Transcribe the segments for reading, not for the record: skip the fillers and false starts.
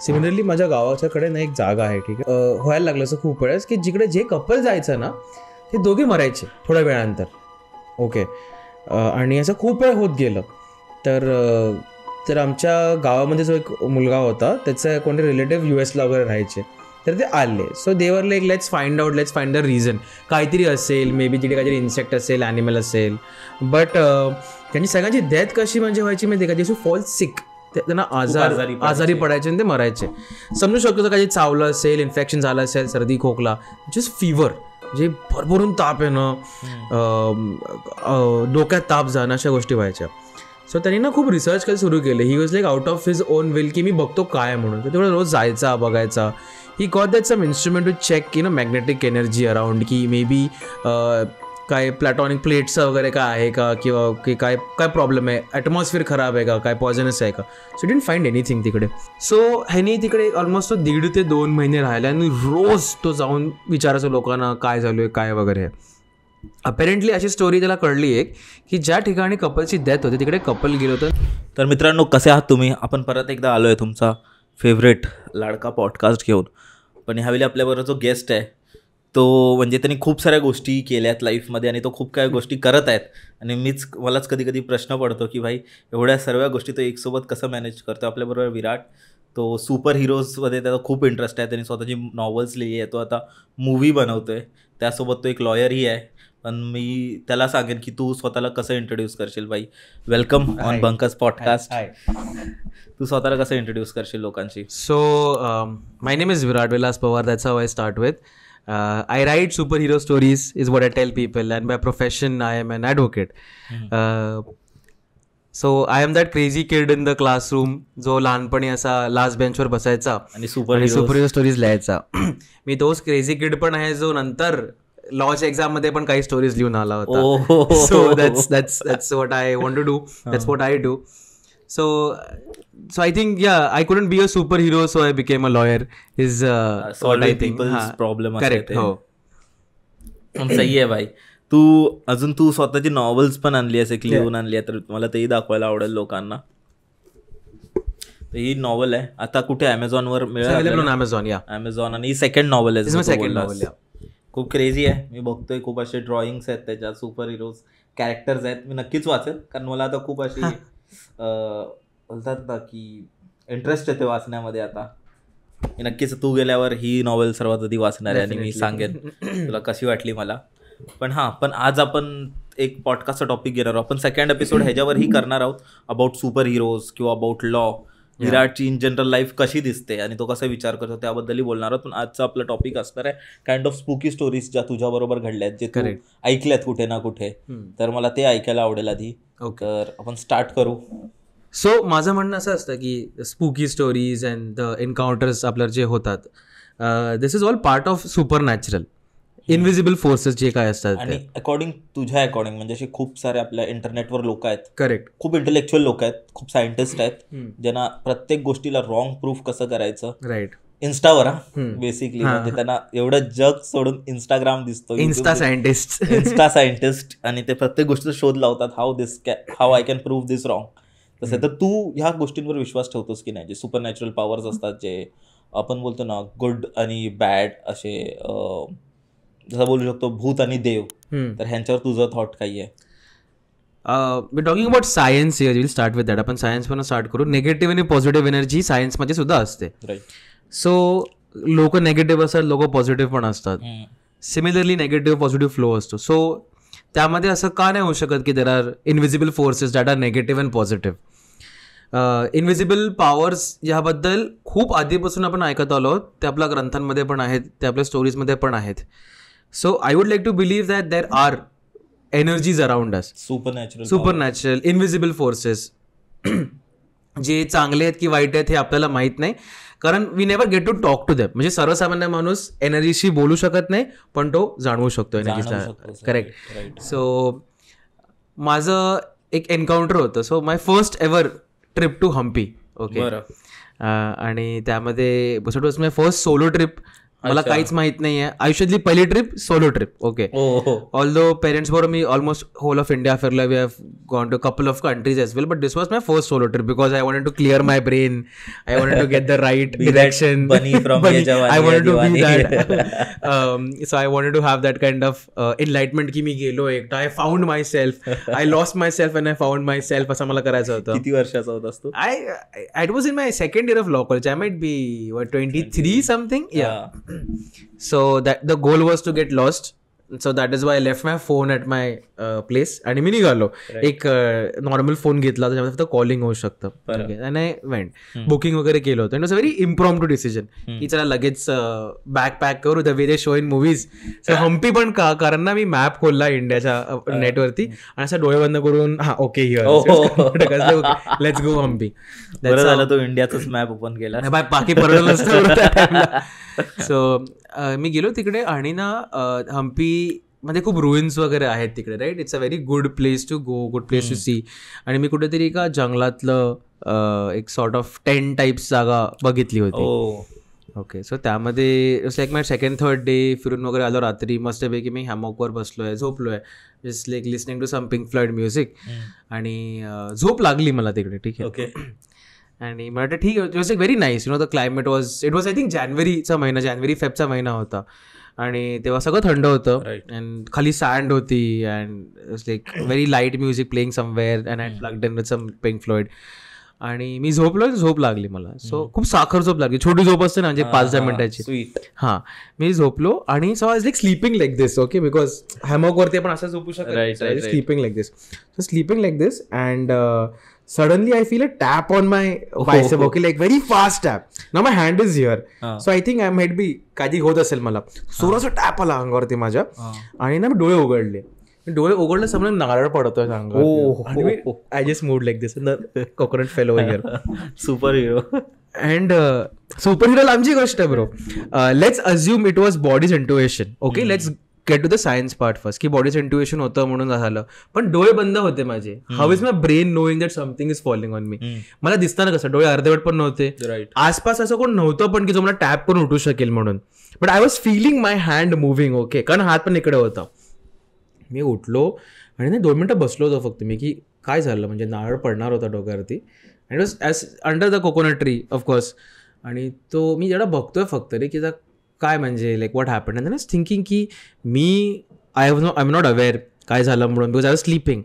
Similarly माझ्या गावाच्याकडे ना एक जागा आहे, ठीक आहे, व्हायला लागलं असं खूप वेळेस की जिकडे जे कपल जायचं ना ते दोघे मरायचे थोड्या वेळानंतर. ओके. आणि असं खूप वेळ होत गेलं. तर आमच्या गावामध्ये जो एक मुलगा होता त्याचा कोणते रिलेटिव्ह US ला वगैरे राहायचे, तर ते आले. So they were like let's find the reason. काहीतरी असेल, मे बी तिथे काहीतरी इन्सेक्ट असेल, ॲनिमल असेल. बट त्यांची सगळ्यांची डेथ कशी म्हणजे व्हायची माहिती का, जसं फॉल सिक, त्यांना आजारी पडायचे आणि ते मरायचे. समजू शकतो काही चावलं असेल, इन्फेक्शन झालं असेल, सर्दी खोकला, जस्ट फिवर, जे भरभरून ताप येणं, डोक्यात ताप जाणं, अशा गोष्टी व्हायच्या. सो त्यांनी ना खूप रिसर्च करायला सुरू केले. He was like out of his on will की मी बघतो काय म्हणून. तर तेवढं रोज जायचा, बघायचा. He got that some instrument to check magnetic energy around, की मे बी काय प्लॅटॉनिक प्लेट्स वगैरे काय आहे का, किंवा की काय प्रॉब्लेम आहे, ॲटमॉस्फिअर खराब आहे का, काय पॉयझनस आहे का. सो डिडंट फाइंड एनिथिंग तिकडे. सो ह्यानी तिकडे ऑलमोस्ट तो 1.5 ते 2 महिने राहिला आणि रोज तो जाऊन विचारायचो लोकांना काय झालो आहे, काय वगैरे. अपेरेंटली अशी स्टोरी त्याला कळली एक, की ज्या ठिकाणी कपलची डेथ होती तिकडे कपल गेलं होतं. तर मित्रांनो, कसे आहात तुम्ही? आपण परत एकदा आलो आहे तुमचा फेवरेट लाडका पॉडकास्ट घेऊन. पण ह्यावेळी आपल्याबरोबर जो गेस्ट आहे तो म्हणजे त्यांनी खूप साऱ्या गोष्टी केल्यात लाईफमध्ये आणि तो खूप काही गोष्टी करत आहेत. आणि मलाच कधी कधी प्रश्न पडतो की भाई एवढ्या सर्व गोष्टी तो एकसोबत कसं मॅनेज करतो. आपल्याबरोबर विराट, तो सुपर हिरोजमध्ये त्याचा खूप इंटरेस्ट आहे. त्यांनी स्वतःची नॉव्हल्स लिहिली आहे, तो आता मूव्ही बनवतो आहे. त्यासोबत तो एक लॉयरही आहे. पण मी त्याला सांगेन की तू स्वतःला कसं इंट्रोड्यूस करशील. भाई वेलकम ऑन बंकस पॉडकास्ट. तू स्वतःला कसं इंट्रोड्यूस करशील लोकांशी? So my name is Virat Vilas Pawar. That's how I start with. I write superhero stories is what I tell people, and by profession I am an advocate. So I am that crazy kid in the classroom जो लहानपणी असा last बेंचवर बसायचा आणि superhero stories लिहायचा. मी तोच crazy किड पण आहे जो नंतर लॉच्या एक्झाम मध्ये पण काही स्टोरीज लिहून आला होता. So that's what I want to do. That's what I do. So I think I couldn't be a superhero, so I became a lawyer. Is what I think. Problem correct. हो. सही आहे भाई. तू स्वतःची नॉव्हल्स पण आणली आहेस, एक लिहून आणली आहे, तर मला तेही दाखवायला आवडेल लोकांना. ही नॉव्हल आहे आता कुठे Amazonवर मिळेल? Amazon. आणि ही सेकंड नॉव्हल आहे. खूप क्रेझी आहे. मी बघतोय खूप असे ड्रॉइंग्स आहेत त्याच्यात, सुपर हिरोज कॅरेक्टर्स आहेत. मी नक्कीच वाचेल कारण मला आता खूप अशी बोलतात ना की इंटरेस्ट येते वाचण्यामध्ये. आता नक्कीच तू गेल्यावर ही नॉवेल सर्वात आधी वाचणार आहे आणि मी सांगेन तुला कशी वाटली मला. पण आज आपण एक पॉडकास्टचा टॉपिक घेणार आहोत. आपण सेकंड एपिसोड ह्याच्यावरही करणार आहोत अबाउट सुपर हिरोज किंवा अबाउट लॉ. विराटची इन जनरल लाईफ कशी दिसते आणि तो कसा विचार करतो त्याबद्दलही बोलणार आहोत. पण आजचा आपला टॉपिक असणार आहे काइंड ऑफ स्पूकी स्टोरीज ज्या तुझ्याबरोबर घडल्यात, जे तू ऐकल्यात कुठे ना कुठे. तर मला ते ऐकायला आवडेल आधी. तर आपण स्टार्ट करू. सो माझं म्हणणं असं असतं की spooky stories and the encounters आपल्याला जे होतात, this is all part of super natural invisible forces जे काय असतात. आणि तुझ्या अकॉर्डिंग म्हणजे असे खूप सारे आपल्या इंटरनेटवर लोक आहेत, करेक्ट, खूप इंटेलेक्च्युअल लोक आहेत, खूप सायंटिस्ट आहेत, ज्यांना प्रत्येक गोष्टिला रॉंग प्रूफ कसं करायचं, राईट, इन्स्टावर बेसिकली. म्हणजे त्यांना एवढं जग सोडून इंस्टाग्राम दिसतो, इन्स्टा सायंटिस्ट, आणि ते प्रत्येक गोष्टीचा शोध लावतात, how I can prove this wrong. तसं तर तू ह्या गोष्टींवर विश्वास ठेवतोस की नाही? जे सुपर नॅचरल पॉवर्स असतात, जे आपण बोलतो ना गुड आणि बॅड असे, जसं बोलू शकतो भूत आणि देव, तर ह्यांच्यावर तुझं थॉट काही आहे? We talking about science here, will start with that. आपण सायन्स पण स्टार्ट करू. निगेटिव्ह आणि पॉझिटिव्ह एनर्जी सायन्समध्ये सुद्धा असते. सो लोक नेगेटिव्ह असतात, लोक पॉझिटिव्ह पण असतात. सिमिलरली नेगेटिव्ह पॉझिटिव्ह फ्लो असतो. सो त्यामध्ये असं का नाही होऊ शकत की there are invisible forces that are negative and positive? Invisible powers याबद्दल खूप आधीपासून आपण ऐकत आलो आहोत. ते आपल्या ग्रंथांमध्ये पण आहेत, ते आपल्या स्टोरीजमध्ये पण आहेत. So I would like to believe that there are energies around us, super natural invisible forces, जे चांगले आहेत की वाईट आहेत हे आपल्याला माहीत नाही, कारण we never get to talk to them. म्हणजे सर्वसामान्य माणूस एनर्जीशी बोलू शकत नाही, पण तो जाणवू शकतो एनर्जीचा. करेक्ट. सो माझं एक एन्काउंटर होतं. So my first ever trip to Hampi. Okay. आणि त्यामध्ये it was my first solo trip. मला काहीच माहित नाहीये. आयुष्यातली पहिली trip solo trip. Okay, although parents बरोबर मी ऑलमोस्ट होल ऑफ इंडिया फिरलोय. We have gone to couple of countries as well, but this was my first solo trip because I wanted to clear my brain. I wanted to get the right direction. I wanted to be that. So I wanted to have that kind of enlightenment की मी गेलो एकटा. I found myself. I lost myself and I found myself. असं मला करायचं होतं. किती वर्षाचा होतास तू? I was in my second year of law college. I might be 23 something. Yeah. So that the goal was to get lost. So that is why I left my phone at my place. आणि मी निघालो. एक normal phone घेतला त्याच्यामध्ये फक्त calling होऊ शकतं. आणि I went. Booking वगैरे केलं होतं. It was a very impromptu decision की चला लगेच बॅग पॅक करू. The way they show in movies. So Hampi पण का, कारण ना मी मॅप खोलला इंडियाच्या नेटवरती आणि असं डोळे बंद करून हा okay here let's go Hampi. बरं झालं तो इंडियाचाच मॅप ओपन केला. बाकी परवडलं नसतं. सो मी गेलो तिकडे आणि ना हम्पी मध्ये खूप रुईन्स वगैरे आहेत तिकडे. Right, it's a very good place to go, good place to see. आणि मी कुठेतरी एका जंगलातलं एक सॉर्ट ऑफ टेंट टाईप्स जागा बघितली होती. ओके, सो त्यामध्ये it's like my second third day. फिरून वगैरे आलो रात्री मस्तपैकी. मी हॅमॉकवर बसलोय, झोपलोय, just like listening to some Pink Floyd music. आणि झोप लागली मला तिकडे. ठीक आहे. ओके. आणि मला वाटतं ठीक आहे. It was like very nice. The climate it was I think जानेवारीचा महिना, जानेवारी फेबचा महिना होता. आणि तेव्हा सगळं थंड होतं. अँड खाली सँड होती. And like very light music playing somewhere and I plugged in with some Pink Floyd. आणि मी झोपलो, झोप लागली मला. सो खूप साखर झोप लागली. छोटी झोप असते ना, म्हणजे 5-10 मिनिटाची. हां, मी झोपलो आणि so I was like sleeping like this. Okay, because हॅमॉकवरती आपण असं झोपू शकतो. Sleeping like this. So sleeping like this and suddenly I feel a tap on my bicep. Okay, like very fast tap. Now my hand is here. So I think I might be काही होत असेल मला. जोराचा tap आला अंगावरती माझ्या आणि ना मी डोळे उघडले. डोळे उघडले समोर नारळ पडतोय अंगावर. I just moved like this. Coconut fell over here. Super hero. And super hero लांबची गोष्ट आहे bro. Let's assume it was body's intuition. Okay, let's get to the science part first की बॉडीचं इंट्युएशन होतं म्हणून झालं. पण डोळे बंद होते माझे. How is my brain knowing that something is following on me. मला दिसताना कसं डोळे अर्धवट पण नव्हते. आसपास असं कोण नव्हतं पण की जो मला टॅप करून उठू शकेल म्हणून. But I was feeling my hand moving. Okay, कारण हात पण इकडे होता. मी उठलो आणि ना 2 मिनिटं बसलो होतो फक्त मी की काय झालं, म्हणजे नारळ पडणार होता डोक्यावरती. And was as under the coconut tree of course. आणि तो मी जेवढा बघतोय फक्त रे की काय म्हणजे like what happen. And I thinking की मी आय एम नॉट अवेअर काय झालं म्हणून, because I was sleeping.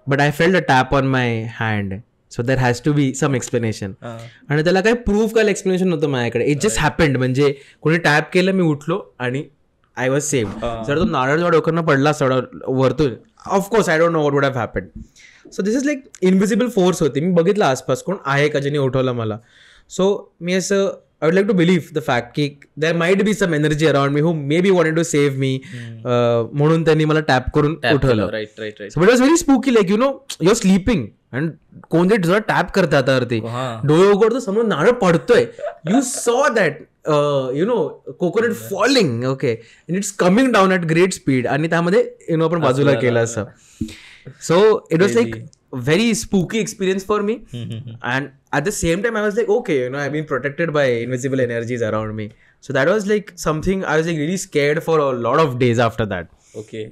But I felt a tap on my hand. So there has to be some explanation. आणि त्याला काही प्रूफ काय एक्सप्लेनेशन नव्हतं माझ्याकडे. It just happened. म्हणजे कोणी टॅप केलं, मी उठलो आणि आय वॉज सेव्ड. जर तो नारळ जेव्हा डोक्यानं पडला असता वरतून, of course I don't know what would have happened. So this is like invisible force होती. मी बघितलं आसपास कोण आहे का ज्याने उठवलं मला. सो मी असं I would like to believe the fact की there might be some energy around me who maybe wanted to save me. म्हणून त्यांनी मला टॅप करून उठवलं. So it was very spooky, like you're sleeping and कोण तरी तुझा टॅप करतं हातावरती. डोळे उघडतो, समोर नारळ पडतोय. You saw that coconut falling. Okay, and it's coming down at great speed. आणि त्यामध्ये आपण बाजूला केलं असं. So it was like very spooky experience for me. And at the same time I was like, okay, I've been protected by invisible energies around me. So that was like something I was like really scared for a lot of days after that. Okay.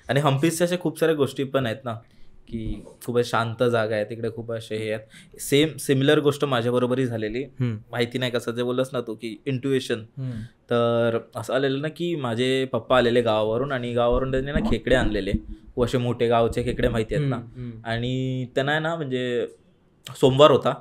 आणि हम्पीच्या अशा खूप साऱ्या गोष्टी पण आहेत ना की खूप शांत जागा आहे तिकडे, खूप असे हे आहेत. सिमिलर गोष्ट माझ्याबरोबरही झालेली. माहिती नाही कसं जे बोललंस ना तू की इंट्युएशन. तर असं आलेलं ना की माझे पप्पा आलेले गावावरून आणि गावावरून त्यांनी ना खेकडे आणलेले. असे मोठे गावचे खेकडे माहिती आहेत ना. आणि त्यांना ना म्हणजे सोमवार होता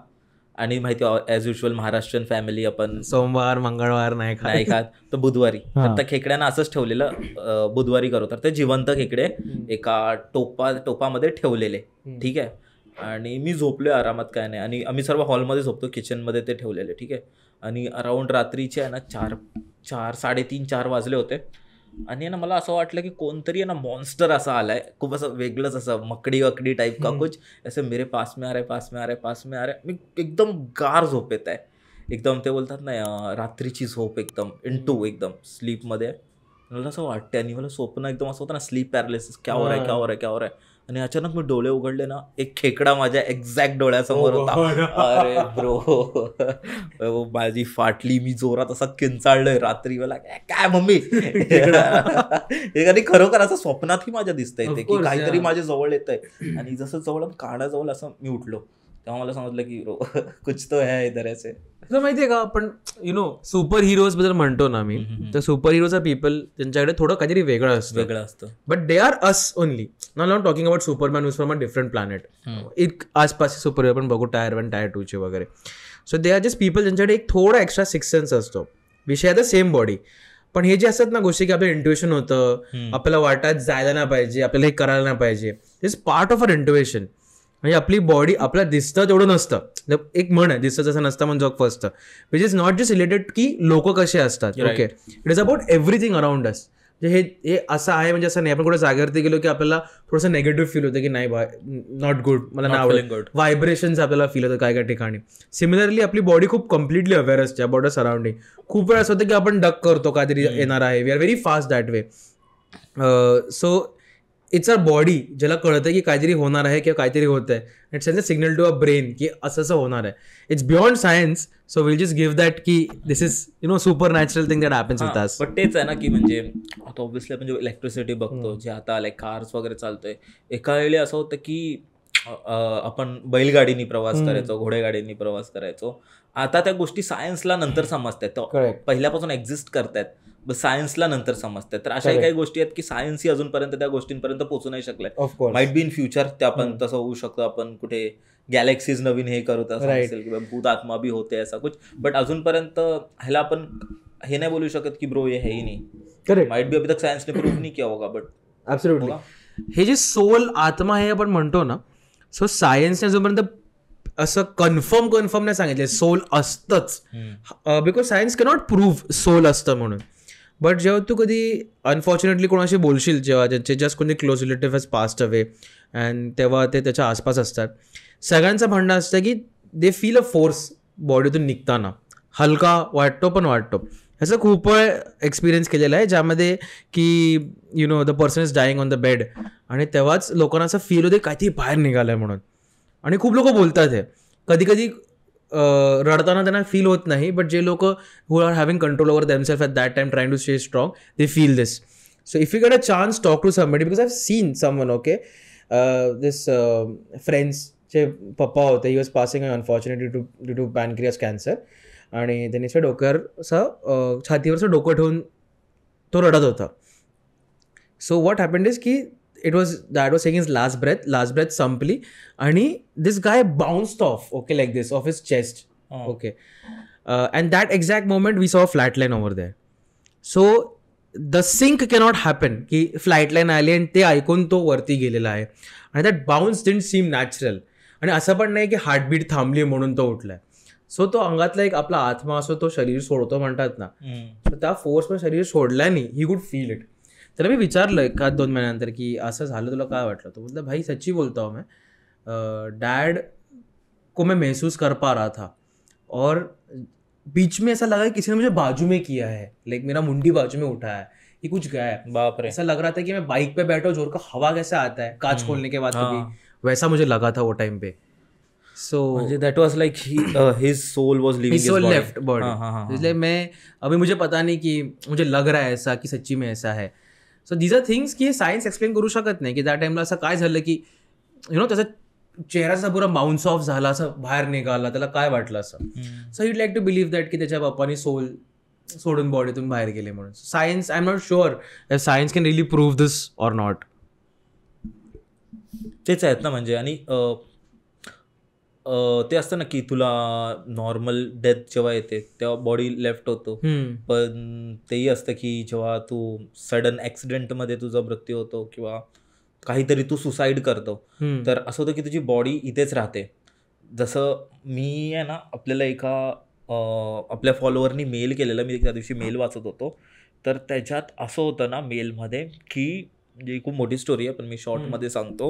आणि माहिती ॲज युजल महाराष्ट्रीयन फॅमिली आपण सोमवार मंगळवार नाही खात. तर बुधवारी आता खेकड्यांना असंच ठेवलेलं बुधवारी करू. तर ते जिवंत खेकडे एका टोपामध्ये ठेवलेले. ठीक आहे. आणि मी झोपलोय आरामात, काय नाही. आणि आम्ही सर्व हॉलमध्ये झोपतो, किचनमध्ये ते ठेवलेले. ठीक आहे. आणि अराउंड रात्रीचे आहे ना 3:30-4 वाजले होते. आणि ना मला असं वाटलं की कोणतरी ना मॉन्स्टर असा आलाय, खूप असं वेगळंच असं मकडी टाईप का कुछ असं मेरे पास में आ रहा है. मी एकदम गार झोप येत आहे एकदम. ते बोलतात ना रात्रीची झोप एकदम एकदम स्लीपमध्ये. मला असं वाटतं आणि मला स्वप्न एकदम असं होतं ना स्लीप पॅरालिसिस, क्या हो रहा है. आणि अचानक मी डोळे उघडले ना, एक खेकडा माझ्या एक्झॅक्ट डोळ्यासमोर होता. अरे ब्रो माझी फाटली, मी जोरात असा किंचाळलोय रात्री. मला काय मम्मी हे खरोखर असं स्वप्नातही माझ्या दिसतंय ते की काहीतरी माझ्या जवळ येत आहे. आणि जसं जवळ कानाजवळ असं मी उठलो तेव्हा मला समजलं की कुछ तो है इधर ऐसे. तुला माहितीये का, आपण सुपर हिरोज बद्दल म्हणतो ना मी, तर सुपर हिरोज आर पीपल त्यांच्याकडे थोडं काहीतरी वेगळं असतं. But they are us only. Not talking about Superman who's from a different planet. एक आसपासचे सुपर हिरो आपण बघू Tier 1 Tier 2 चे वगैरे. So they are just people ज्यांच्याकडे एक थोडा एक्स्ट्रा सिक्स सेन्स असतो. विषय आहे द सेम बॉडी, पण हे जे असतात ना गोष्टी की आपलं इंट्युएशन होतं, आपल्याला वाटत जायला नाही पाहिजे, आपल्याला हे करायला नाही पाहिजे, is part of our intuition. म्हणजे आपली बॉडी आपल्याला दिसतं तेवढं नसतं. एक म्हण आहे, दिसतं जसं नसतं म्हणून जग फसतं. Which is not just related की लोक कसे असतात. Okay, it is about everything around us. हे असं आहे, म्हणजे असं नाही आपण कुठे जागेवरती गेलो की आपल्याला थोडंसं नेगेटिव्ह फील होतं की नाही नॉट गुड, मला नाही आवडत, व्हायब्रेशन्स आपल्याला फील होतं काय काय ठिकाणी. सिमिलरली आपली बॉडी खूप कम्प्लिटली अवेअर असते अबाउट अ सराउंडिंग. खूप वेळा असं होतं की आपण डक करतो काहीतरी येणार आहे. We are very fast that way. So it's a body ज्याला कळतं की काहीतरी होणार आहे किंवा काहीतरी होत आहे. It's send a signal to a brain की असं असं होणार आहे. It's beyond science. So will just give that की this is super natural thing that happens with us. पण तेच आहे ना की म्हणजे आता ऑब्व्हियसली आपण इलेक्ट्रिसिटी बघतो, जे आता आलंय, कार्स वगैरे चालतोय. एका वेळी असं होतं की आपण बैलगाडीनी प्रवास करायचो, घोडेगाडीनी प्रवास करायचो. आता त्या गोष्टी सायन्सला नंतर समजतात, पहिल्यापासून एक्झिस्ट करतायत, सायन्सला नंतर समजतात. तर अशा काही गोष्टी आहेत की सायन्स ही अजूनपर्यंत त्या गोष्टींपर्यंत पोहोचू नाही शकलाय. माइट बी इन फ्युचर ते आपण तसं होऊ शकतो. आपण कुठे गॅलेक्सीज नवीन हे करत असेल किंवा भूत आत्मा बी होते असा कुछ. बट अजूनपर्यंत ह्याला आपण हे नाही बोलू शकत की ब्रो हे ही नाही. माइट बी अभी तक सायन्स ने प्रूव्ह नहीं किया होगा. बट ॲब्सोल्युटली हे जे सोल आत्मा हे आपण म्हणतो ना, सो सायन्सने जोपर्यंत असं कन्फर्म नाही सांगितलं सोल असतंच, because science cannot prove soul असतं म्हणून. बट जेव्हा तू कधी अनफॉर्च्युनेटली कोणाशी बोलशील, जेव्हा ज्यांचे जस्ट कोणी close relative has passed away and तेव्हा ते त्याच्या आसपास असतात, सगळ्यांचं म्हणणं असतं की दे फील अ फोर्स बॉडीतून निघताना. हलका वाटतो पण वाटतो. ह्याचं खूप वेळ एक्सपिरियन्स केलेला आहे, ज्यामध्ये की the person is dying on the bed आणि तेव्हाच लोकांना असं फील होते काहीतरी बाहेर निघालं आहे म्हणून. आणि खूप लोक बोलतात हे. कधी कधी रडताना त्यांना फील होत नाही, बट जे लोक who are having control over themselves at that time trying to stay strong, they feel this. So if you get a chance talk to somebody, because I have seen someone, okay, this फ्रेंड्सचे पप्पा होते, he was passing unfortunately due to pancreas cancer. आणि त्यांनी डोक्यावर असं छातीवरचं डोकं ठेवून तो रडत होता. सो व्हॉट हॅपन्ड इज की it was that was taking his last breath संपली आणि this guy bounced off, okay, like this, off his chest. Okay, and that exact moment we saw a flat line over there. So the sync cannot happen की flight line आली आणि ते ऐकून तो वरती गेलेला आहे. आणि that bounce didn't seem natural. आणि असं पण नाही की हार्टबीट थांबली म्हणून तो उठलाय. सो तो अंगातला एक आपला आत्मा असो, तो शरीर सोडतो म्हणतात ना, त्या फोर्स पण शरीर सोडला नाही, ही कुड फील इट. त्याला मी विचारलं 1-2 महिन्यानंतर की असं झालं तुला काय वाटलं. तो बोलता भाई सच्ची बोलता हूँ मैं, डैड को मैं महसूस कर पा रहा था और बीच में ऐसा लगा कि किसी ने मुझे बाजू में किया है, लाइक मेरा मुंडी बाजू में उठा है, ये कुछ गया है. बाप रे. ऐसा लग रहा था कि मैं बाइक पे बैठा हूँ, जोर का हवा कैसे आता है कांच खोलने के बाद, वैसा मुझे लगा था वो time pay. So that was like his soul was leaving his body. left body. इसलिए मैं अभी मुझे पता नहीं कि मुझे लग रहा है ऐसा कि सच्ची में ऐसा है. सो दीज आर थिंग्स की सायन्स एक्सप्लेन करू शकत नाही की त्या टाइमला असं काय झालं की त्याचा चेहराचा पुरा बाउन्स ऑफ झाला, असं बाहेर निघाला, त्याला काय वाटलं असं. So you'd like to believe that की त्याच्या बाप्पानी सोल सोडून बॉडीतून बाहेर गेले म्हणून. Science, I am not sure if science can really prove this or not. तेच आहेत ना म्हणजे. आणि ते असतं ना की तुला नॉर्मल डेथ जेव्हा येते तेव्हा बॉडी लेफ्ट होतो, पण तेही असतं की जेव्हा तू सडन ॲक्सिडेंटमध्ये तुझा मृत्यू होतो किंवा काहीतरी तू सुसाईड करतो, तर असं होतं की तुझी बॉडी इथेच राहते. जसं मी आहे ना, आपल्याला आपल्या फॉलोअरनी मेल केलेला, मी त्या दिवशी मेल वाचत होतो, तर त्याच्यात असं होतं ना मेलमध्ये की म्हणजे खूप मोठी स्टोरी आहे, पण मी शॉर्टमध्ये सांगतो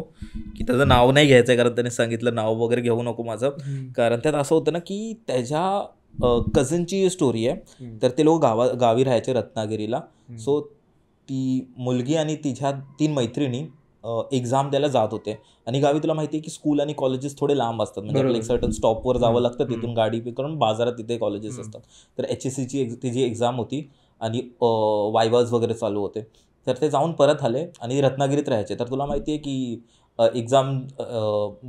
की त्याचं नाव नाही घ्यायचं आहे, कारण त्याने सांगितलं नाव वगैरे घेऊ नको माझं. कारण त्यात असं होतं ना की त्याच्या कझनची स्टोरी आहे. तर ते लोक गावी राहायचे रत्नागिरीला. सो ती मुलगी आणि तिच्या 3 मैत्रिणी एक्झाम द्यायला जात होते. आणि गावी तुला माहिती आहे की स्कूल आणि कॉलेजेस थोडे लांब असतात, म्हणजे आपल्याला एक सर्टन स्टॉपवर जावं लागतं, तिथून गाडी पे करून बाजारात तिथे कॉलेजेस असतात. तर HSCची तिची एक्झाम होती आणि वायवाज वगैरे चालू होते. तर ते जाऊन परत आले आणि रत्नागिरीत राहायचे. तर तुला माहिती आहे की एक्झाम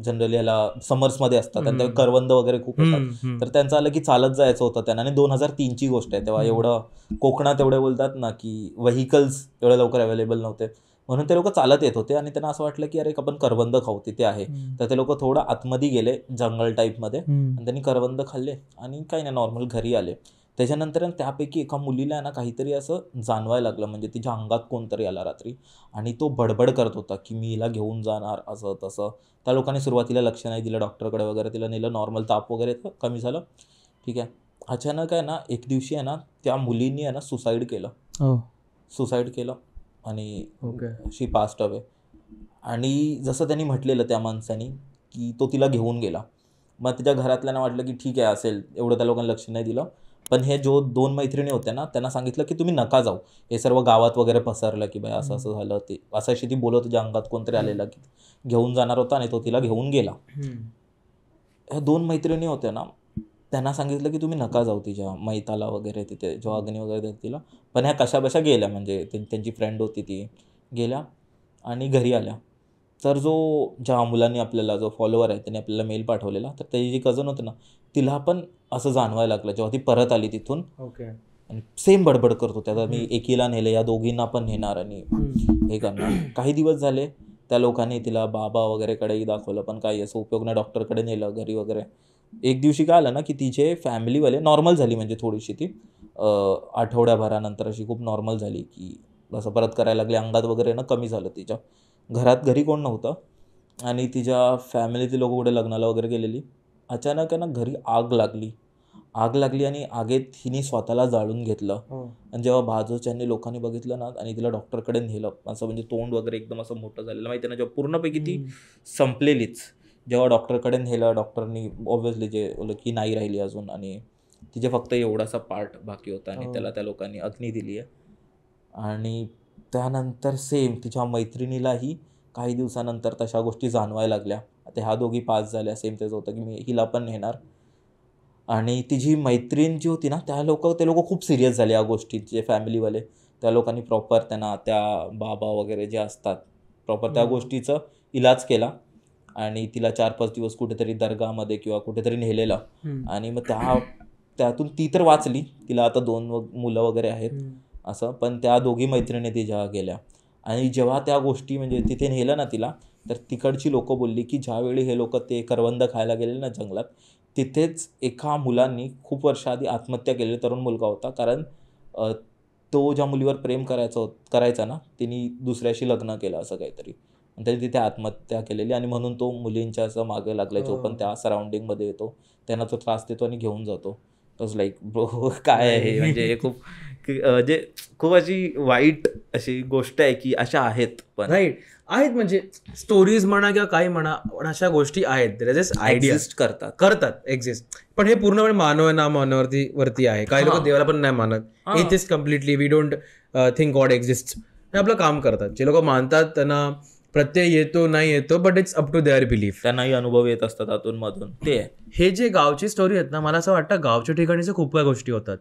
जनरली याला समर्समध्ये असतात आणि ते करवंद वगैरे खूप होतात. तर त्यांचं आलं की चालत जायचं होतं त्यांना. आणि 2003ची गोष्ट आहे, तेव्हा एवढं कोकणात एवढे बोलतात ना की व्हेकल्स एवढ्या लवकर अवेलेबल नव्हते, म्हणून ते लोक चालत येत होते. आणि त्यांना असं वाटलं की अरे आपण करवंद खाऊ, तिथे आहे. तर ते लोक थोडं आतमध्ये गेले जंगल टाईपमध्ये आणि त्यांनी करवंद खाल्ले आणि काही नाही, नॉर्मल घरी आले. त्याच्यानंतर त्यापैकी एका मुलीला ना काहीतरी असं जाणवायला लागलं, म्हणजे तिच्या अंगात कोणतरी आला रात्री आणि तो बडबड करत होता की मी हिला घेऊन जाणार, असं तसं. त्या लोकांनी सुरुवातीला लक्ष नाही दिलं, डॉक्टरकडे वगैरे तिला नेलं, नॉर्मल ताप वगैरे कमी झालं, ठीक आहे. अचानक आहे ना एक दिवशी आहे ना त्या मुलीने आहे ना सुसाईड केलं आणि शी पास्ट अवे. आणि जसं त्यांनी म्हटलेलं त्या माणसानी की तो तिला घेऊन गेला. मग तिच्या घरातल्यांना वाटलं की ठीक आहे असेल, एवढं त्या लोकांना लक्ष नाही दिलं. पण हे जो 2 मैत्रिणी होत्या ना त्यांना सांगितलं की तुम्ही नका जाऊ, हे सर्व गावात वगैरे पसरलं की बाई असं असं झालं, ते असं अशी ती बोलत, तुझ्या अंगात कोणतरी आलेला की घेऊन जाणार होता आणि तो तिला घेऊन गेला. ह्या 2 मैत्रिणी होत्या ना, त्यांना सांगितलं की तुम्ही नका जाऊ तिच्या मैताला वगैरे, तिथे जो अग्नी वगैरे देत तिला. पण ह्या कशाबशा गेल्या, म्हणजे त्यांची फ्रेंड होती ती गेल्या आणि घरी आल्या. तर ज्या मुलांनी आपल्याला, जो फॉलोवर आहे त्याने आपल्याला मेल पाठवलेला, तर त्याची जी कझन होती ना तिला पण असं जाणवायला लागलं जेव्हा ती परत आली तिथून. आणि सेम बडबड करत होत्या, आता मी एकीला नेलं, या दोघींना पण नेणार आणि हे करणार. काही दिवस झाले त्या लोकांनी तिला बाबा वगैरेकडेही दाखवलं, पण काही असं उपयोग नाही, डॉक्टरकडे नेलं घरी वगैरे. एक दिवशी काय आलं ना की तिचे फॅमिलीवाले नॉर्मल झाली, म्हणजे थोडीशी ती आठवड्याभरानंतर अशी खूप नॉर्मल झाली की असं परत करायला लागली, अंगात वगैरे ना कमी झालं तिच्या. घरी कोण नव्हतं आणि तिच्या फॅमिलीचे लोक कुठे लग्नाला वगैरे गेलेली. अचानक आहे ना घरी आग लागली आणि आगीत हिने स्वतःला जाळून घेतलं. आणि जेव्हा बाजूच्यांनी लोकांनी बघितलं ना आणि तिला डॉक्टरकडे नेलं, असं म्हणजे तोंड वगैरे एकदम असं मोठं झालेलं माहिती ना, जेव्हा पूर्णपैकी ती संपलेलीच. जेव्हा डॉक्टरकडे नेलं, डॉक्टरनी ऑब्व्हियसली जे बोललं की नाही राहिली अजून आणि तिचे फक्त एवढासा पार्ट बाकी होता आणि त्याला त्या लोकांनी अग्नी दिली आहे. आणि त्यानंतर सेम तिच्या मैत्रिणीलाही काही दिवसानंतर तशा गोष्टी जाणवायला लागल्या. आता ह्या दोघी पास झाल्या, सेम तेच होतं की मी हिला पण नेणार. आणि तिची मैत्रीण जी होती ना ते लोक खूप सिरियस झाले या गोष्टीचे, फॅमिलीवाले. त्या लोकांनी प्रॉपर त्यांना, त्या बाबा वगैरे जे असतात, प्रॉपर त्या गोष्टीचं इलाज केला आणि तिला 4-5 दिवस कुठेतरी दर्गामध्ये किंवा कुठेतरी नेलेलं. आणि मग त्यातून ती तर वाचली, तिला आता 2 मुलं वगैरे आहेत असं. पण त्या दोघी मैत्रिणी तिच्या गेल्या. आणि जेव्हा त्या गोष्टी म्हणजे तिथे नेलं ना तिला, तर तिकडची लोकं बोलली की ज्यावेळी हे लोक ते करवंद खायला गेले ना जंगलात, तिथेच एका मुलांनी खूप वर्षाआधी आत्महत्या केलेली, तरुण मुलगा होता. कारण तो ज्या मुलीवर प्रेम करायचा ना, तिने दुसऱ्याशी लग्न केलं असं काहीतरी, आणि त्याने तिथे आत्महत्या केलेली. आणि म्हणून तो मुलींच्या असं मागे लागला, जो पण त्या सराउंडिंगमध्ये येतो त्यांना तो त्रास देतो आणि घेऊन जातो. तोच लाईक ब्रो काय आहे, म्हणजे हे खूप म्हणजे खूप अशी वाईट अशी गोष्ट आहे की अशा आहेत. पण राईट आहेत, म्हणजे स्टोरीज म्हणा किंवा काही म्हणा, पण अशा गोष्टी आहेत, एक्झिस्ट करतात एक्झिस्ट. पण हे पूर्णपणे मानव ना मानवरती आहे. काही लोक देवाला पण नाही मानत, atheist completely, we don't think God exist. हे आपलं काम करतात. जे लोक मानतात त्यांना प्रत्यय येतो नाही येतो, but it's up to their belief. त्यांनाही अनुभव येत असतात आतून मधून. ते हे जे गावची स्टोरी आहेत ना, मला असं वाटतं गावच्या ठिकाणीच खूप काही गोष्टी होतात.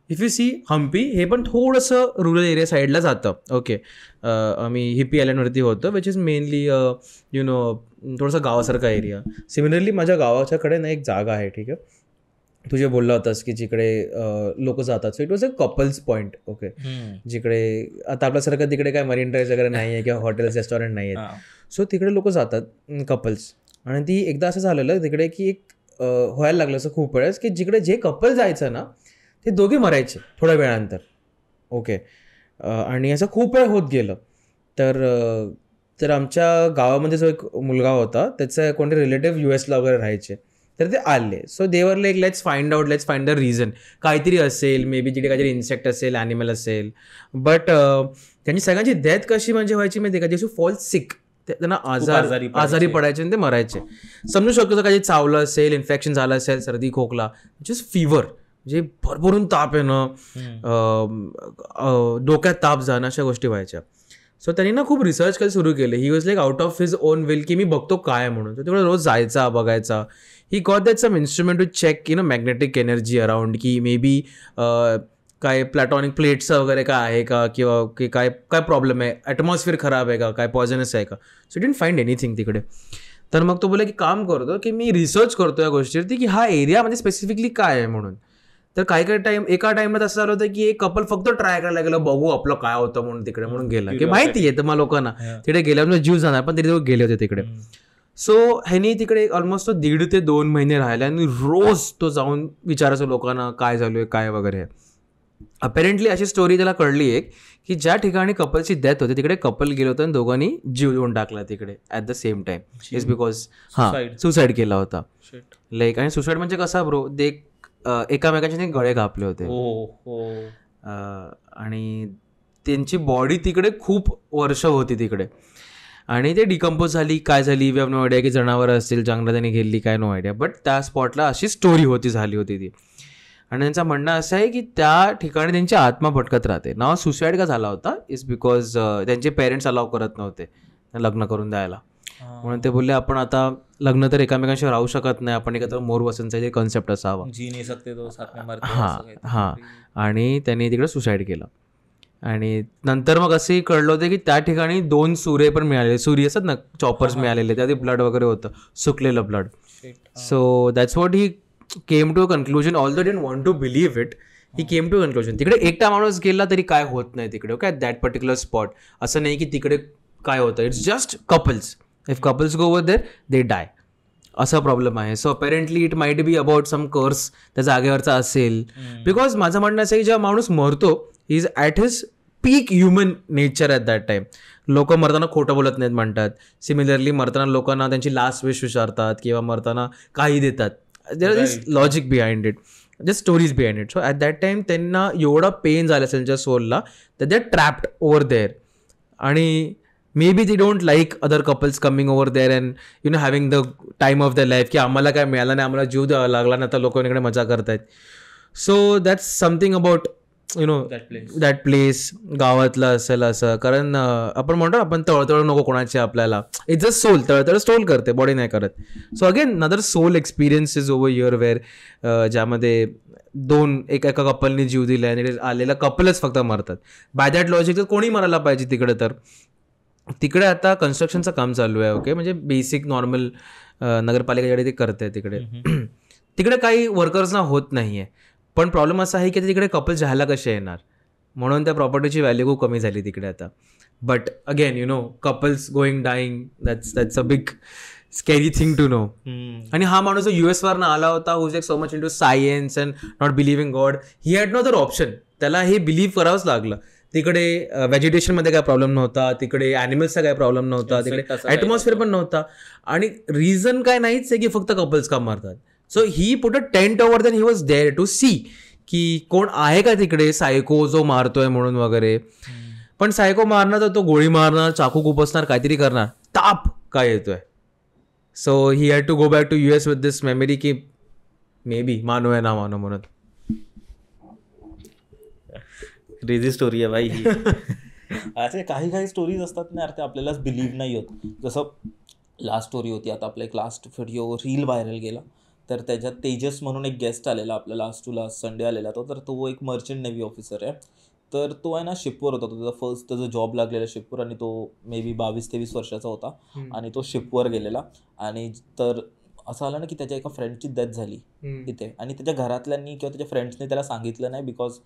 इफ यू सी हम्पी, हे पण थोडंसं रुरल एरिया साईडला जातं. ओके, आम्ही हिप्पी आयलंडवरती होतं, which is mainly you know थोडंसं गावासारखा एरिया. सिमिलरली माझ्या गावाच्याकडे ना एक जागा आहे, ठीक आहे, तू जे बोलला होतास की जिकडे लोक जातात. So it was a couples point. Okay, जिकडे आता आपल्यासारखं तिकडे काय मरीन ड्राईव्ह वगैरे नाही आहे किंवा हॉटेल्स रेस्टॉरंट नाही आहेत. सो तिकडे लोक जातात कपल्स. आणि ती एकदा असं झालेलं तिकडे की एक व्हायला लागलं असं खूप वेळेस की जिकडे जे कपल जायचं ना ते दोघे मरायचे थोड्या वेळानंतर. ओके, आणि असं खूप वेळ होत गेलं. तर आमच्या गावामध्ये जो एक मुलगा होता त्याचा कोणते रिलेटिव्ह US वगैरे राहायचे, तर ते आले. So they were like let's find the reason. काहीतरी असेल, मे बी तिकडे काहीतरी इन्सेक्ट असेल, ॲनिमल असेल. बट त्यांची सगळ्यांची डेथ कशी म्हणजे व्हायची माहिती आहे का, जे फॉल सिक, त्यांना आजारी पडायचे आणि ते मरायचे. समजू शकतो काही चावलं असेल, इन्फेक्शन झालं असेल, सर्दी खोकला, जस्ट फीवर, म्हणजे भरभरून ताप येणं, डोक्यात ताप जाणं, अशा गोष्टी व्हायच्या. सो त्यांनी ना खूप रिसर्च करायला सुरू केले. He was like out of his on will की मी बघतो काय म्हणून. तर तेवढं रोज जायचा बघायचा. He got that some instrument to check magnetic energy around की मे बी काय प्लॅटॉनिक प्लेट्सचं वगैरे काय आहे का, किंवा की काय काय प्रॉब्लेम आहे, ॲटमॉस्फिअर खराब आहे का, काय पॉयझनस आहे का. सो डिडंट फाइंड एनिथिंग तिकडे. तर मग तो बोला की काम करतो की मी रिसर्च करतो या गोष्टीवरती की हा एरिया म्हणजे स्पेसिफिकली काय आहे म्हणून. तर काही टाइम एका टाइमला असं झालं होतं की एक कपल फक्त ट्राय करायला गेलं, बघू आपलं काय होतं म्हणून तिकडे म्हणून गेला, की माहिती आहे तुम्हाला लोकांना तिकडे गेल्यावर जीव जाणार, पण तरी गेले होते तिकडे. सो ह्यानी तिकडे ऑलमोस्ट तो 1.5 ते 2 महिने राहिला आणि रोज तो जाऊन विचारायचो लोकांना काय झालं आहे काय वगैरे. अपेरेंटली अशी स्टोरी त्याला कळली एक की ज्या ठिकाणी कपलची डेथ होती तिकडे कपल गेलं होतं आणि दोघांनी जीव देऊन टाकला तिकडे at the same time. It's because suicide केला होता लाईक. आणि सुसाईड म्हणजे कसा ब्रो, ते एकामेकांचे गळे कापले होते आणि त्यांची बॉडी तिकडे खूप वर्ष होती तिकडे आणि ते डिकम्पोज झाली काय झाली वी हॅव नो आयडिया, की जनावरं असतील जंगलात त्यांनी गेली काय नो आयडिया. बट त्या स्पॉटला अशी स्टोरी झाली होती ती. आणि त्यांचं म्हणणं असं आहे की त्या ठिकाणी त्यांची आत्मा भटकत राहते. नाव सुसाईड का झाला होता इज बिकॉज त्यांचे पेरेंट्स अलाव करत नव्हते लग्न करून द्यायला. म्हणून ते बोलले आपण आता लग्न तर एकामेकांशी राहू शकत नाही, आपण एकत्र मोर वसंतचा जे कॉन्सेप्ट असावा. हां आणि त्यांनी तिकडे सुसाईड केलं. आणि नंतर मग असंही कळलं होतं की त्या ठिकाणी 2 सूर्य पण मिळालेले, सूर्य असतात ना चॉपर्स मिळालेले, त्यात ब्लड वगैरे होतं, सुकलेलं blood. So that's what he came to a conclusion. All the didn't want to believe it, he came to conclusion. तिकडे एकटा माणूस गेला तरी काय होत नाही तिकडे, ओके, दॅट पर्टिक्युलर स्पॉट. असं नाही की तिकडे काय होतं, it's just couples. If couples go over there they die, असा प्रॉब्लेम आहे. So apparently it might be about some curse त्या जागेवरचा असेल. बिकॉज माझं म्हणणं असं आहे की जेव्हा माणूस मरतो he is at his peak human nature at that time. लोक मरताना खोटं बोलत नाहीत म्हणतात. सिमिलरली मरताना लोकांना त्यांची लास्ट विश विचारतात किंवा मरताना काही देतात. There is logic behind it, just stories behind it. So at that time त्यांना एवढा पेन झाला असेल त्यांच्या सोलला that they are trapped over there. आणि maybe they don't like other couples coming over there and having the time of the life, की आम्हाला काय मिळालं नाही, आम्हाला जीव द्यावा लागला नाही, आता लोक इकडे मजा करतायत. So that's something about that place गावातलं असेल असं. कारण आपण म्हणतो आपण तळतळ नको कोणाची आपल्याला, इट्स अ सोल, तळतळ सोल करते, बॉडी नाही करत. So again another soul experience is over your where, ज्यामध्ये एका कपलनी जीव दिला आणि आलेला कपलच फक्त मरतात. बाय दॅट लॉजिक तर कोणी मरायला पाहिजे तिकडे. तर तिकडे आता कन्स्ट्रक्शनचं काम चालू आहे, ओके, म्हणजे बेसिक नॉर्मल नगरपालिकेकडे ते करते तिकडे. तिकडे काही वर्कर्सना होत नाही आहे, पण प्रॉब्लेम असा आहे की तिकडे कपल्स राहायला कसे येणार, म्हणून त्या प्रॉपर्टीची व्हॅल्यू खूप कमी झाली तिकडे आता. But again couples going dying, that's a big scary thing to know. आणि हा माणूस जो US-वरनं आला होता who is like so much into science and not believing God, he had no other option. त्याला हे बिलीव्ह करावंच लागलं. तिकडे व्हेजिटेशनमध्ये काय प्रॉब्लेम नव्हता, तिकडे ॲनिमल्सचा काय प्रॉब्लेम नव्हता, तिकडे ॲटमॉस्फिअर पण नव्हता. आणि रिझन काय नाहीच आहे की फक्त कपल्स का मारतात. So he put a tent over then he was there to see की कोण आहे का तिकडे सायको जो मारतोय म्हणून वगैरे. पण सायको मारणार तर तो गोळी मारणार, चाकू खुपसणार, काहीतरी करणार, ताप काय येतोय. So he had to go back to US with this memory की मे बी मानो आहे ना मानो म्हणून. क्रेझी स्टोरी आहे बाई ही. असे काही स्टोरीज असतात ना ते आपल्यालाच बिलीव्ह नाही होत. जसं लास्ट स्टोरी होती, आता आपला एक लास्ट व्हिडिओ रील व्हायरल गेला, तर त्याच्यात तेजस म्हणून एक गेस्ट आलेला आपला लास्ट संडे आलेला तो. तर तो एक मर्चंट नेव्ही ऑफिसर आहे. तर तो आहे ना शिपवर होता, तो त्याचा जॉब लागलेला शिपवर, आणि तो मे बी 22-23 वर्षाचा होता. आणि तो शिपवर गेलेला, आणि तर असं आलं ना की त्याच्या एका फ्रेंडची डेथ झाली तिथे. आणि त्याच्या घरातल्यांनी किंवा त्याच्या फ्रेंड्सनी त्याला सांगितलं नाही, बिकॉज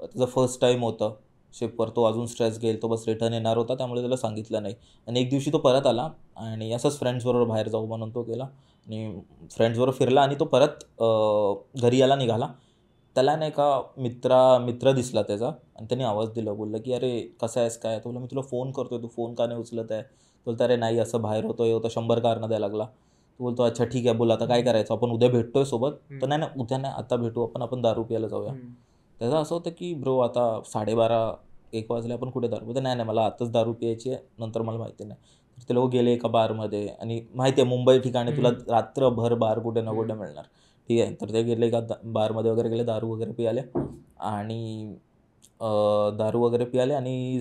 त्याचं फर्स्ट टाईम होतं शिपवर, तो अजून स्ट्रेस घेईल, तो बस रिटर्न येणार होता, त्यामुळे त्याला सांगितलं नाही. आणि एक दिवशी तो परत आला आणि असंच फ्रेंड्सबरोबर बाहेर जाऊ म्हणून तो गेला आणि फ्रेंड्सबरोबर फिरला आणि तो परत घरी यायला निघाला. त्याला नाही का मित्र दिसला त्याचा, आणि त्यांनी आवाज दिला, बोलला की अरे कसं आहेस काय. तो बोलला मी तुला फोन करतोय, तू फोन का नाही उचलत आहे. तो बोलतो अरे नाही असं बाहेर होतोय, 100 कारणं द्यायला लागला. तो बोलतो अच्छा ठीक आहे, बोल आता काय करायचं, आपण उद्या भेटतोय सोबत. तर नाही उद्या नाही, आता भेटू आपण दारू प्यायला जाऊया. त्याचं असं होतं की ब्रो आता 12:30-1 वाजले, आपण कुठे दारू. नाही मला आताच दारू प्यायची आहे, नंतर मला माहिती नाही. तर ते लोक गेले एका बारमध्ये, आणि माहिती आहे मुंबई ठिकाणी तुला रात्रभर बार कुठे ना कुठे मिळणार, ठीक आहे. तर ते गेले एका बारमध्ये वगैरे गेले, दारू वगैरे पियाले आणि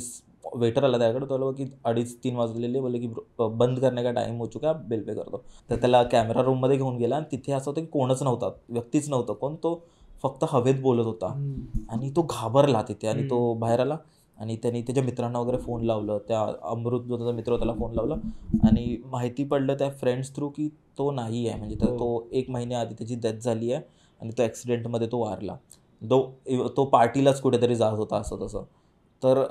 वेटर आला त्याकडे, तो की 2:30-3 वाजलेले, बोलले की बंद करणे का टाईम हो चुका, बिल पे करतो. तर त्याला कॅमेरा रूममध्ये घेऊन गेला आणि तिथे असं होतं की कोणच नव्हता, व्यक्तीच नव्हतं कोण, तो फक्त हवेत बोलत होता. आणि तो घाबरला तिथे आणि तो बाहेर आला आणि त्यांनी त्याच्या मित्रांना वगैरे फोन लावलं, त्या अमृत जो त्याचा मित्र होता त्याला फोन लावला आणि माहिती पडलं त्या फ्रेंड्स थ्रू की तो नाही आहे, म्हणजे तो 1 महिन्याआधी त्याची डेथ झाली आहे आणि तो ॲक्सिडेंटमध्ये तो वारला. तो पार्टीलाच कुठेतरी जात होता असं तसं. तर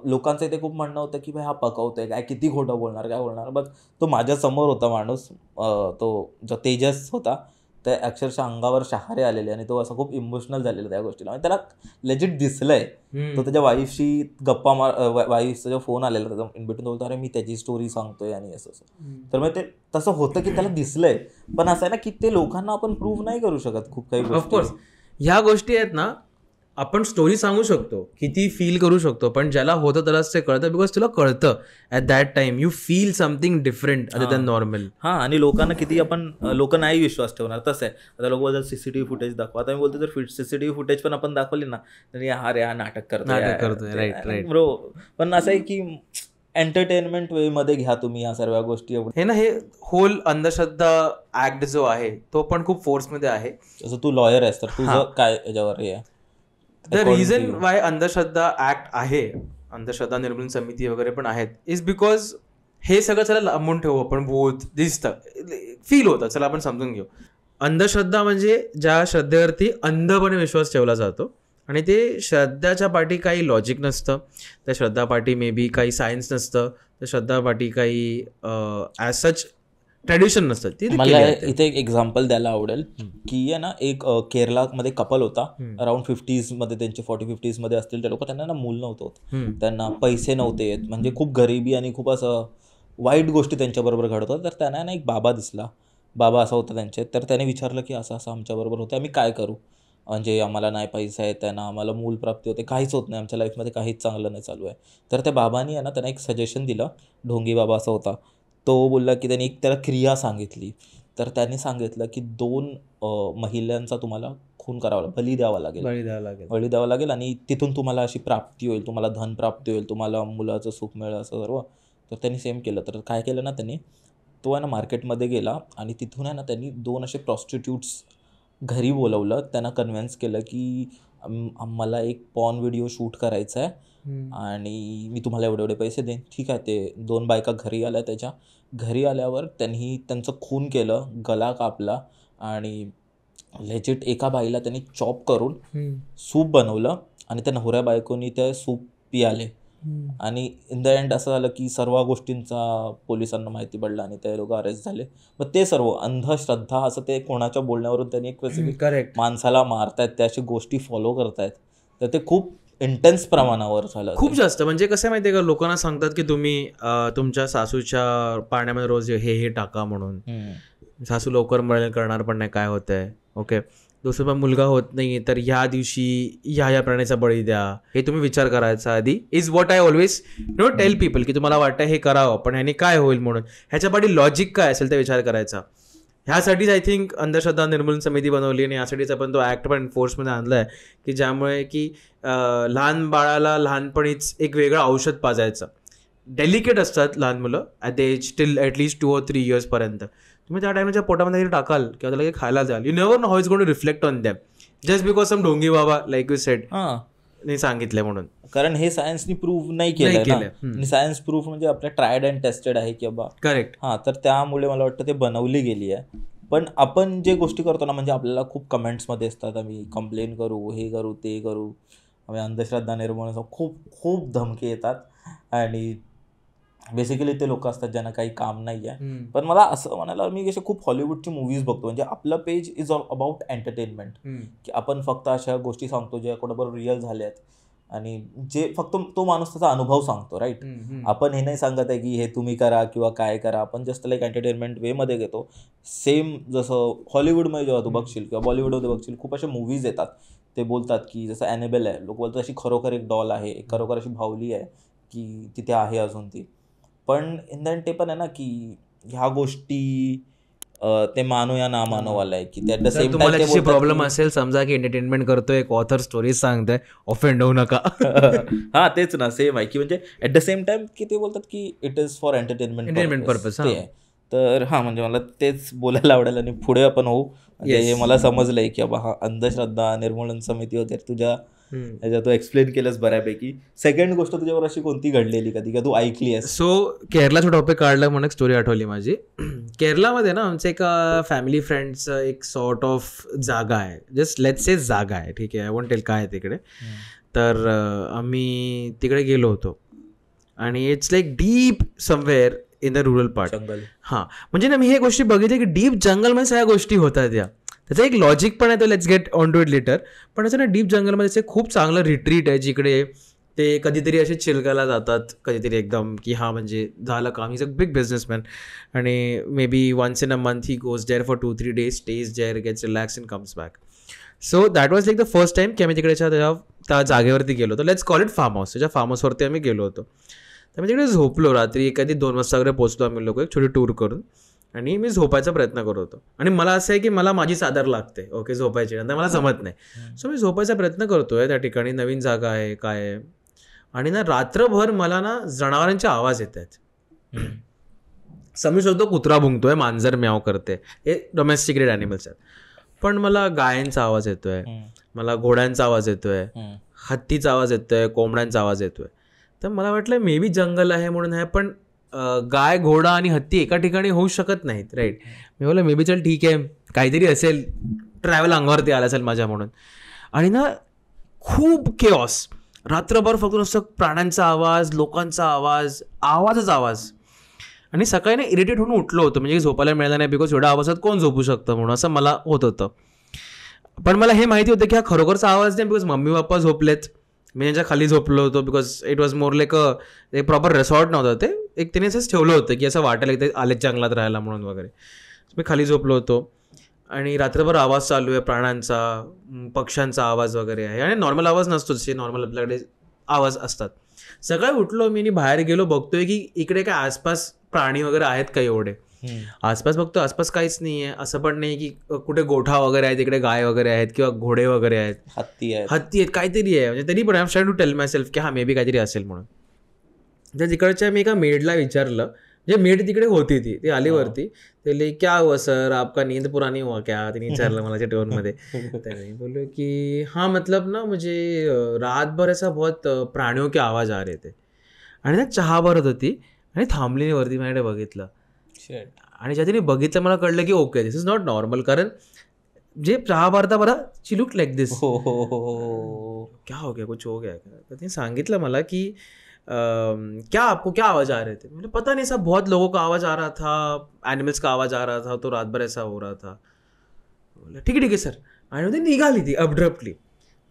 लोकांचं इथे खूप म्हणणं होतं की भाई हा पकवतोय काय, किती खोटं बोलणार, काय बोलणार. बट तो माझ्यासमोर होता माणूस, तो जो तेजस होता, त्या अक्षरशः अंगावर शहारे आलेले आणि तो असं खूप इमोशनल झालेला त्या गोष्टीला. आणि त्याला लेजिट दिसलंय, तो त्याच्या वाईफशी गप्पा वाईफचा जो फोन आलेला त्याचा इन बिटवीन, बोलतो अरे मी त्याची स्टोरी सांगतोय आणि असं. तर मग ते तसं होतं की त्याला दिसलंय, पण असं आहे ना की ते लोकांना आपण प्रूव्ह नाही करू शकत खूप काही गोष्टी. ऑफकोर्स ह्या गोष्टी आहेत ना, आपण स्टोरी सांगू शकतो, किती फील करू शकतो, पण ज्याला होतं त्यालाच ते कळतं, बिकॉज तुला कळतं at that time you feel something different other than normal. आणि लोकांना किती आपण लोक नाही विश्वास ठेवणार, तसं आहे. आता लोक बोलतात सीसीटीव्ही फुटेज दाखवा, आता मी बोलतो जर सीसीटीव्ही फुटेज पण आपण दाखवली ना तरी हा नाटक करतोय, राईट ब्रो. पण असं आहे की एंटरटेनमेंट वे मध्ये घ्या तुम्ही या सर्व गोष्टी. हे ना, हे होल अंधश्रद्धा ऍक्ट जो आहे तो पण खूप फोर्समध्ये आहे. जसं तू लॉयर आहेस तर तुझं काय याच्यावर हे आहे? द रिझन वाय अंधश्रद्धा ऍक्ट आहे, अंधश्रद्धा निर्मूलन समिती वगैरे पण आहेत, इज बिकॉज हे सगळं चला लांबून ठेवू आपण, बोध दिसतं, फील होतं, चला आपण समजून घेऊ. अंधश्रद्धा म्हणजे ज्या श्रद्धेवरती अंधपणे विश्वास ठेवला जातो आणि ते श्रद्धाच्या पाठी काही लॉजिक नसतं, त्या श्रद्धापाठी मे बी काही सायन्स नसतं, त्या श्रद्धापाठी काही ॲज सच ट्रॅडिशन नसतं. मला इथे एक एक्झाम्पल द्यायला आवडेल की आहे ना, एक केरळमध्ये कपल होता, अराउंड 50s मध्ये, त्यांचे 40-50s मध्ये असतील ते लोक. त्यांना ना मूल नव्हतं होत, त्यांना पैसे नव्हते येत, म्हणजे खूप गरिबी आणि खूप असं वाईट गोष्टी त्यांच्याबरोबर घडत होत्या. तर त्यांना ना एक बाबा दिसला, बाबा असा होता त्यांचे. तर त्याने विचारलं की असं असं आमच्याबरोबर होतं, आम्ही काय करू, म्हणजे आम्हाला नाही पैसा आहे, त्यांना आम्हाला मूल प्राप्ती होते, काहीच होत नाही, आमच्या लाईफमध्ये काहीच चांगलं नाही चालू आहे. तर त्या बाबांनी आहे ना त्यांना एक सजेशन दिलं, ढोंगी बाबा असा होता. तो बोलला की त्यांनी एक त्याला क्रिया सांगितली. तर त्याने सांगितलं की 2 महिलांचा तुम्हाला खून करावा लागेल, बळी द्यावा लागेल आणि तिथून तुम्हाला अशी प्राप्ती होईल, तुम्हाला धन प्राप्ती होईल, तुम्हाला मुलाचं सुख मिळेल, असं सर्व. तर त्यांनी सेम केलं. तर काय केलं ना त्यांनी, तो आहे ना मार्केटमध्ये गेला आणि तिथून आहे ना त्यांनी 2 असे प्रॉस्टिट्यूट्स घरी बोलवलं. त्यांना कन्व्हिन्स केलं की मला एक पॉर्न व्हिडिओ शूट करायचा आहे आणि मी तुम्हाला एवढे पैसे देईन. ठीक आहे. ते 2 बायका घरी आल्या. त्याच्या घरी आल्यावर त्यांनी त्यांचं खून केलं, गला कापला आणि लेजिट एका बाईला त्यांनी चॉप करून सूप बनवलं आणि त्या नवऱ्या बायकोनी ते सूप पियाले. आणि इन द एंड असं झालं की सर्व गोष्टींचा पोलिसांना माहिती पडलं आणि ते लोक अरेस्ट झाले. मग ते सर्व अंधश्रद्धा असं ते कोणाच्या बोलण्यावरून त्यांनी एक स्पेसिफिक माणसाला मारतायत, त्या अशी गोष्टी फॉलो करतायत. तर ते खूप इंटेन्स प्रमाणावर झालं, खूप जास्त. म्हणजे कसं माहिती आहे का, लोकांना सांगतात की तुम्ही तुमच्या सासूच्या पाण्यामध्ये रोज हे टाका म्हणून, सासू लवकर मरण करणार पण नाही, काय होतंय. ओके, दुसरा मुलगा होत नाही तर ह्या दिवशी ह्या प्राण्याचा बळी द्या, हे तुम्ही विचार करायचा आधी, is what I always tell people, की तुम्हाला वाटतं हे करावं पण ह्याने काय होईल म्हणून, ह्याच्या पाठी लॉजिक काय असेल ते विचार करायचा. ह्यासाठीच आय थिंक अंधश्रद्धा निर्मूलन समिती बनवली आणि यासाठीच आपण तो ॲक्ट पण फोर्समध्ये आणला आहे की ज्यामुळे की लहान बाळाला लहानपणीच एक वेगळं औषध पाजायचं. डेलिकेट असतात लहान मुलं at the age till at least 2 or 3 years पर्यंत. तुम्ही त्या टायमाच्या पोटामध्ये टाकाल किंवा त्याला काही खायला द्याल, you never know how it's going to reflect on them, just because some ढोंगी बाबा लाईक यू सेड नाही सांगितलंय म्हणून. कारण हे सायन्सनी प्रूव्ह नाही केलं आणि सायन्स प्रूफ म्हणजे आपल्या ट्रायड अँड टेस्टेड आहे की बाबा. करेक्ट. तर त्यामुळे मला वाटतं ते बनवली गेली आहे. पण आपण जे गोष्टी करतो ना, म्हणजे आपल्याला खूप कमेंट्समध्ये असतात, आम्ही कंप्लेन करू, हे करू, ते करू, आम्ही अंधश्रद्धा निर्मूलन, खूप खूप धमकी येतात आणि बेसिकली ते लोक असतात ज्यांना काही काम नाही आहे. पण मला असं म्हणायला, मी असे खूप हॉलिवूडची मूव्हीज बघतो, म्हणजे आपलं page is all about entertainment, की आपण फक्त अशा गोष्टी सांगतो ज्या कोणाबरोबर रिअल झाल्या आहेत आणि जे फक्त तो माणूस त्याचा अनुभव सांगतो, राईट. आपण हे नाही सांगत आहे की हे तुम्ही करा किंवा काय करा, आपण जस्ट लाईक एंटरटेनमेंट वेमध्ये घेतो. सेम जसं हॉलिवूडमध्ये जेव्हा तू बघशील किंवा बॉलिवूडमध्ये बघशील, खूप असे मूव्हीज येतात, ते बोलतात की जसं ॲनेबेल आहे, लोक बोलतात अशी खरोखर एक डॉल आहे, एक खरोखर अशी भावली आहे की तिथे आहे अजून ती. पण इन द एंड ते पण आहे ना की ह्या गोष्टी ते मानो या ना मानो वाला आहे, की ॲट द सेम तुम्हाला त्याची प्रॉब्लेम असेल, समजा की एंटरटेनमेंट करतोय, एक ऑथर स्टोरीज सांगतोय, ऑफेंड होऊ नका. हा तेच ना, सेम आहे की म्हणजे ॲट द सेम टाइम की ते बोलतात की it is for entertainment purpose ते आहे. तर हा म्हणजे मला तेच बोलायला आवडेल आणि पुढे आपण होऊ. म्हणजे मला समजलंय की बाबा हा अंधश्रद्धा निर्मूलन समिती वगैरे तुझ्या ह्याच्यात तू एक्सप्लेन केलंस बऱ्यापैकी. सेकंड गोष्ट तुझ्यावर अशी कोणती घडलेली कधी का तू ऐकली आहेस? सो केरलाचा टॉपिक काढला म्हणून एक स्टोरी आठवली माझी. केरलामध्ये ना आमचं एक फॅमिली फ्रेंडचं एक सॉर्ट ऑफ जागा आहे, जस्ट लेट्स से जागा आहे, ठीक आहे, आय वोंट टेल काय आहे तिकडे. तर आम्ही तिकडे गेलो होतो आणि it's like deep somewhere in the rural part. हां, म्हणजे ना मी हे गोष्टी बघितल्या की डीप जंगलमध्ये सगळ्या गोष्टी होतात या. त्याचं एक लॉजिक पण आहे, तो let's get on to it later. पण असं ना डीप जंगलमध्ये खूप चांगलं रिट्रीट आहे जिकडे ते कधीतरी असे चिलकायला जातात, कधीतरी एकदम की हा म्हणजे झालं काम, he is a big businessman आणि maybe once in a month he goes there for 2-3 days, stays there, gets relax and comes back. So that was like the first time की आम्ही तिकडेच्या त्या जागेवरती गेलो होतो. Let's call it farm house. त्याच्या farm हाऊसवरती आम्ही गेलो होतो. तर मी तिकडे झोपलो रात्री, एखादी 2 वाजता वगैरे पोहोचलो आम्ही लोक, एक छोटी टूर करून, आणि मी झोपायचा प्रयत्न करत होतो. आणि मला असं आहे की मला माझी चादर लागते ओके झोपायची, नंतर मला जमत नाही. सो मी झोपायचा प्रयत्न करतोय, त्या ठिकाणी नवीन जागा आहे काय आहे, आणि ना रात्रभर मला ना जनावरांचे आवाज येत आहेत. समजू शकतो कुत्रा भुंकतोय, मांजर म्याव करते, हे डोमेस्टिकेटेड ॲनिमल्स आहेत. पण मला गायांचा आवाज येतोय, मला घोड्यांचा आवाज येतोय, हत्तीचा आवाज येतोय, कोंबड्यांचा आवाज येतोय. तर मला वाटलं मे बी जंगल आहे म्हणून आहे, पण गाय, घोडा आणि हत्ती एका ठिकाणी होऊ शकत नाहीत, राईट. मी बोललं मे बी चल ठीक आहे, काहीतरी असेल, ट्रॅव्हल अंगावरती आला असेल माझ्या म्हणून. आणि ना खूप केऑस, रात्रभर फक्त नुसतं प्राण्यांचा आवाज, लोकांचा आवाज, आवाजच आवाज. आणि सकाळी ना इरिटेट होऊन उठलो होतो, म्हणजे झोपायला मिळालं नाही, बिकॉज एवढ्या आवाजात कोण झोपू शकतं म्हणून असं मला होत होतं. पण मला हे माहिती होतं की हा खरोखरचा आवाज नाही, बिकॉज मम्मी पप्पा झोपलेत, मी त्यांच्या खाली झोपलो होतो, because it was more like a proper resort नव्हतं ते, एक त्याने असंच ठेवलं होतं की असं वाटायला की ते आलेच जंगलात राहायला म्हणून वगैरे. मी खाली झोपलो होतो आणि रात्रभर आवाज चालू आहे, प्राण्यांचा, पक्ष्यांचा आवाज वगैरे आहे, आणि नॉर्मल आवाज नसतो जसे नॉर्मल आपल्याकडे आवाज असतात. सकाळी उठलो मी आणि बाहेर गेलो, बघतोय की इकडे काय आसपास प्राणी वगैरे आहेत का एवढे. आसपास बघतो, आसपास काहीच नाही आहे. असं पण नाही की कुठे गोठा वगैरे आहे, तिकडे गाय वगैरे आहेत किंवा घोडे वगैरे आहेत, हत्ती आहेत, काहीतरी आहे. म्हणजे तरी पण I am trying to tell myself की हा मे बी काहीतरी असेल म्हणून. तर तिकडच्या मी एका मेडला विचारलं, म्हणजे मेड तिकडे होती, ती आली वरती, ते क्या हुआ सर आपका नींद पुरानी हुआ क्या, तिने विचारलं मला टोनमध्ये. तर मी बोललो की हाँ मतलब ना मुझे रातभर ऐसा बहुत प्राणियों के आवाज आ रहे थे. आणि ना चहा भरत होती आणि थांबली वरती, माझ्याकडे बघितलं, आणि ज्या तिने बघितलं मला कळलं की okay this is not normal. कारण जे चहा भरता बरं ची लुक लाईक दिस, क्या हो गया, कुछ हो गया. तर तिने सांगितलं मला की क्या आपको क्या आवाज आ रहे थे. मुझे पता नहीं, सब बहुत लोगों का आवाज आ रहा था, एनिमल्स का आवाज आ रहा था, तो रात भर ऐसा हो रहा था. ठीक आहे सर. आणि ती निघाली, ती अब्रप्टली.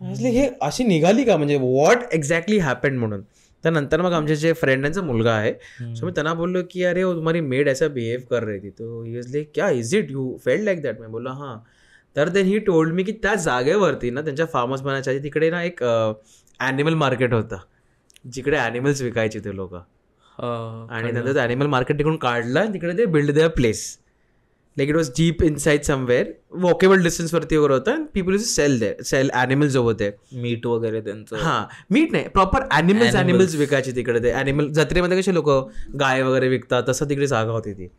हे अशी निघाली का, म्हणजे व्हॉट एक्झॅक्टली हॅपन्ड म्हणून. तर नंतर मग आमचे जे फ्रेंडांचा मुलगा आहे, सो मी त्यांना बोललो की अरे तुम्हारी मेड ऐसा बिहेव कर रही थी. तो ही वाज लाईक क्या is it, you felt like that. मी बोललो हां. तर देन ही टोल्ड मी की त्या जागेवरती ना त्यांच्या फार्म हाऊस बनायच्या आधी तिकडे ना एक ॲनिमल मार्केट होतं, जिकडे ॲनिमल्स विकायचे ते लोक. आणि नंतर ते ॲनिमल मार्केट तिकडून काढलं आणि तिकडे ते build there place, like it was deep inside somewhere, walkable डिस्टन्सवरती वगैरे होतं. And people use sell animals होते, मीट वगैरे त्यांचं. हां, मीट नाही, प्रॉपर ॲनिमल्स विकायचे तिकडे. ते ॲनिमल जत्रेमध्ये कसे लोक गाय वगैरे विकतात, तसं तिकडे जागा होती ती.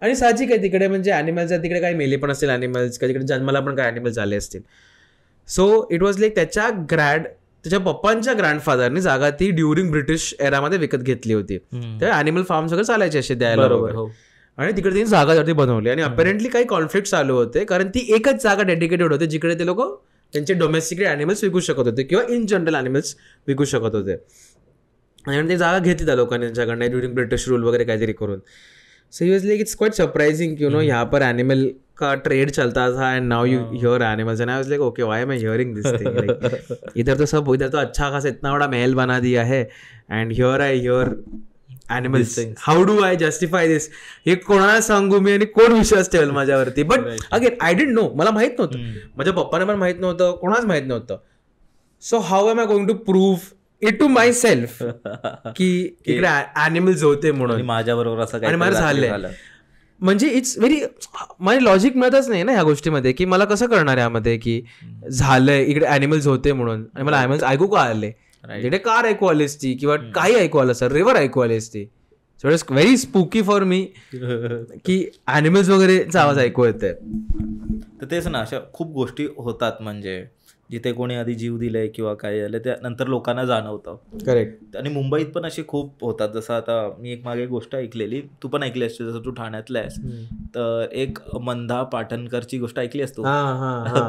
आणि साहजिक आहे तिकडे, म्हणजे ॲनिमल्स तिकडे काही मेले पण असतील ॲनिमल्स, का तिकडे जन्माला पण काही ॲनिमल्स आले असतील. सो इट वॉज लाईक त्याच्या पप्पांच्या ग्रँडफादरनी जागा ती ड्युरिंग ब्रिटिश एरामध्ये विकत घेतली होती. तर ॲनिमल फार्म्स वगैरे चालायचे असे द्यायला वगैरे. आणि तिकडे त्यांनी जागा वरती बनवली. आणि अपेरेंटली काही कॉन्फ्लिक्ट चालू होते, कारण ती एकच जागा डेडिकेटेड होते जिकडे ते लोक त्यांचे डोमेस्टिक ॲनिमल्स विकू शकत होते किंवा इन जनरल ॲनिमल्स विकू शकत होते. आणि ती जागा घेतली त्या लोकांनी त्यांच्याकडनं ड्युरिंग ब्रिटिश रूल वगैरे काहीतरी करून. So he was like it's quite surprising you know, यहाँ पर एनिमल का ट्रेड चलता था end now you here animals. And I was like okay why am I hearing this thing. Like इधर तो अच्छा खासा इतना बड़ा महल बना दिया है and here I hear animals. How do I justify this. हे कोणाला सांगू मी आणि कोण विश्वास ठेवेल माझ्यावरती. But again I didn't know, मला माहित नव्हतं, माझ्या पप्पाने पण माहित नव्हतं, कोणाच माहित नव्हतं. So how am I going to prove it to myself की इकडे ॲनिमल्स होते म्हणून माझ्याबरोबर असं आणि मला झालंय. म्हणजे इट्स व्हेरी, मला लॉजिक मिळतच नाही ना ह्या गोष्टीमध्ये, की मला कसं करणार यामध्ये की झालंय इकडे ॲनिमल्स होते म्हणून आणि मला ॲनिमल्स ऐकू का आले, तिकडे कार ऐकू आली असती किंवा काही ऐकू आलं सर, रिव्हर ऐकू आली असती. So it is very spooky for me की ॲनिमल्स वगैरेचा आवाज ऐकू येते. तर तेच ना, अशा खूप गोष्टी होतात म्हणजे जिथे कोणी आधी जीव दिलाय किंवा काय झालं त्या नंतर लोकांना जाणवतं. करेक्ट. आणि मुंबईत पण असे खूप होतात. जसं आता मी एक मागे गोष्ट ऐकलेली, तू पण ऐकली असते, जसं तू ठाण्यातला आहेस, तर एक मंदा पाटणकरची गोष्ट ऐकली असतो,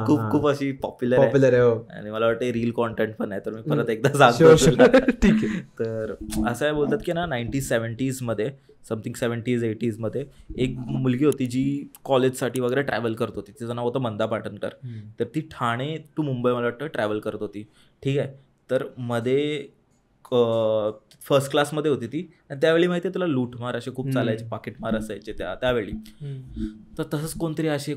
खूप खूप अशी पॉप्युलर आहे आणि मला वाटतं रील कॉन्टेंट पण आहे, तर मी परत एकदा सांगतो. ठीक आहे. तर असं आहे बोलतात की ना 1970s मध्ये समथिंग 70s 80s मध्ये एक मुलगी होती जी कॉलेजसाठी वगैरे ट्रॅव्हल करत होती. तिचं नाव होतं मंदा पाटणकर. तर ती ठाणे टू मुंबई मला वाटतं ट्रॅव्हल करत होती. ठीक आहे. तर मध्ये फर्स्ट क्लासमध्ये होती ती आणि त्यावेळी माहिती आहे तुला लूटमार असे खूप चालायचे, पाकिटमार असायचे त्यावेळी. तर तसंच कोणतरी असे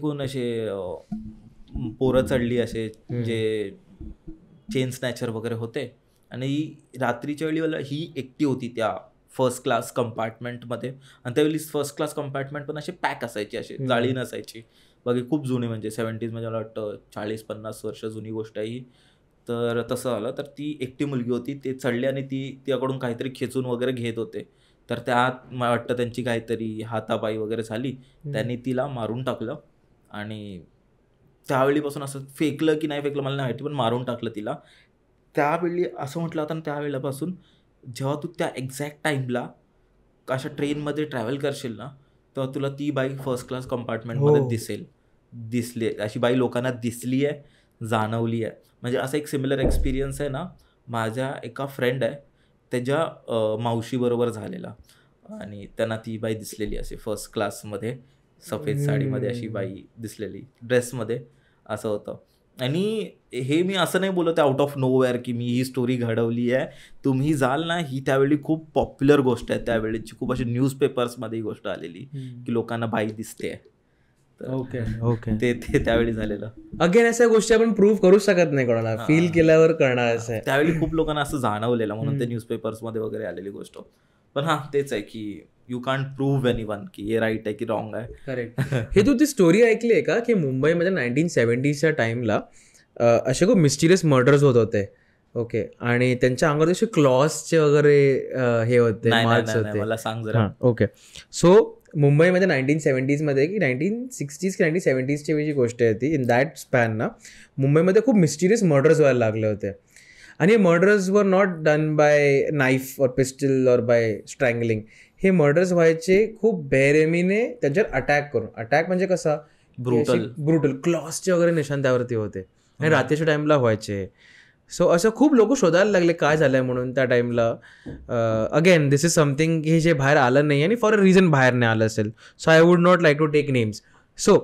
पोरं चढली असे जे चेन स्नॅचर वगैरे होते आणि रात्रीच्या वेळी ही एकटी होती त्या फर्स्ट क्लास कंपार्टमेंटमध्ये. आणि त्यावेळी फर्स्ट क्लास कंपार्टमेंट पण असे पॅक असायचे, असे जाळी नसायची. बाकी खूप जुनी म्हणजे 70s म्हणजे मला वाटतं 40-50 वर्ष जुनी गोष्ट आहे ही. तर तसं झालं. तर ती एकटी मुलगी होती, ते चढली आणि तिच्याकडून काहीतरी खेचून वगैरे घेत होते. तर त्यात मला वाटतं त्यांची काहीतरी हातापाई वगैरे झाली, त्यांनी तिला मारून टाकलं आणि त्यावेळीपासून असं फेकलं की नाही फेकलं मला नाही माहिती, पण मारून टाकलं तिला. त्यावेळी असं म्हटलं होतं आणि त्यावेळेपासून जेव्हा तू त्या एक्झॅक्ट टाईमला अशा ट्रेनमध्ये ट्रॅव्हल करशील ना, तेव्हा तुला ती बाई फर्स्ट क्लास कंपार्टमेंटमध्ये दिसली अशी बाई लोकांना दिसली आहे, जाणवली आहे. म्हणजे असा एक सिमिलर एक्सपिरियन्स आहे ना, माझ्या एका फ्रेंड आहे त्याच्या मावशीबरोबर झालेला आणि त्यांना ती बाई दिसलेली असे फर्स्ट क्लासमध्ये सफेद साडीमध्ये अशी बाई दिसलेली, ड्रेसमध्ये असं होतं. आणि हे मी असं नाही बोलत आउट ऑफ नोवेअर की मी ही स्टोरी घडवली आहे. तुम्ही जाल ना, ही त्यावेळी खूप पॉप्युलर गोष्ट आहे, त्यावेळेची खूप अशी न्यूजपेपर्समध्ये ही गोष्ट आलेली की लोकांना बाई दिसते. ओके. ते त्यावेळी झालेलं. अगेन अशा गोष्टी आपण प्रूव्ह करू शकत नाही कोणाला, फील केल्यावर करणार असं आहे. त्यावेळी खूप लोकांना असं जाणवलेलं म्हणून ते न्यूजपेपर्समध्ये वगैरे आलेली गोष्ट. पण तेच आहे की यू कांट प्रूव्ह एनीवन की हे राईट आहे की रॉंग आहे. करेक्ट. हे तू ती स्टोरी ऐकली आहे का की मुंबईमध्ये 1970sच्या टाइमला असे खूप मिस्टिरियस मर्डर्स होत होते. ओके. आणि त्यांच्या अंगावर असे क्लॉसचे वगैरे हे होते, मार्क्स होते. मला सांग जरा. ओके. सो मुंबईमध्ये 1970s मध्ये की 1960s की 1970sची जी गोष्ट आहे ती, इन दॅट स्पॅन ना मुंबईमध्ये खूप मिस्टिरियस मर्डर्स व्हायला लागले होते. आणि हे murders were not done by knife और पिस्टल और बाय स्ट्रँगलिंग. हे मर्डर्स व्हायचे खूप बेरेमीने त्यांच्यावर अटॅक करून. अटॅक म्हणजे कसा, ब्रुटल क्लॉसचे वगैरे निशाण त्यावरती होते आणि रात्रीच्या टाइमला व्हायचे. सो असं खूप लोक शोधायला लागले काय झालंय म्हणून त्या टाइमला. अगेन दिस इज समथिंग हे जे बाहेर आलं नाही आणि फॉर अ रिझन बाहेर नाही आलं असेल. So I would not like to take names. So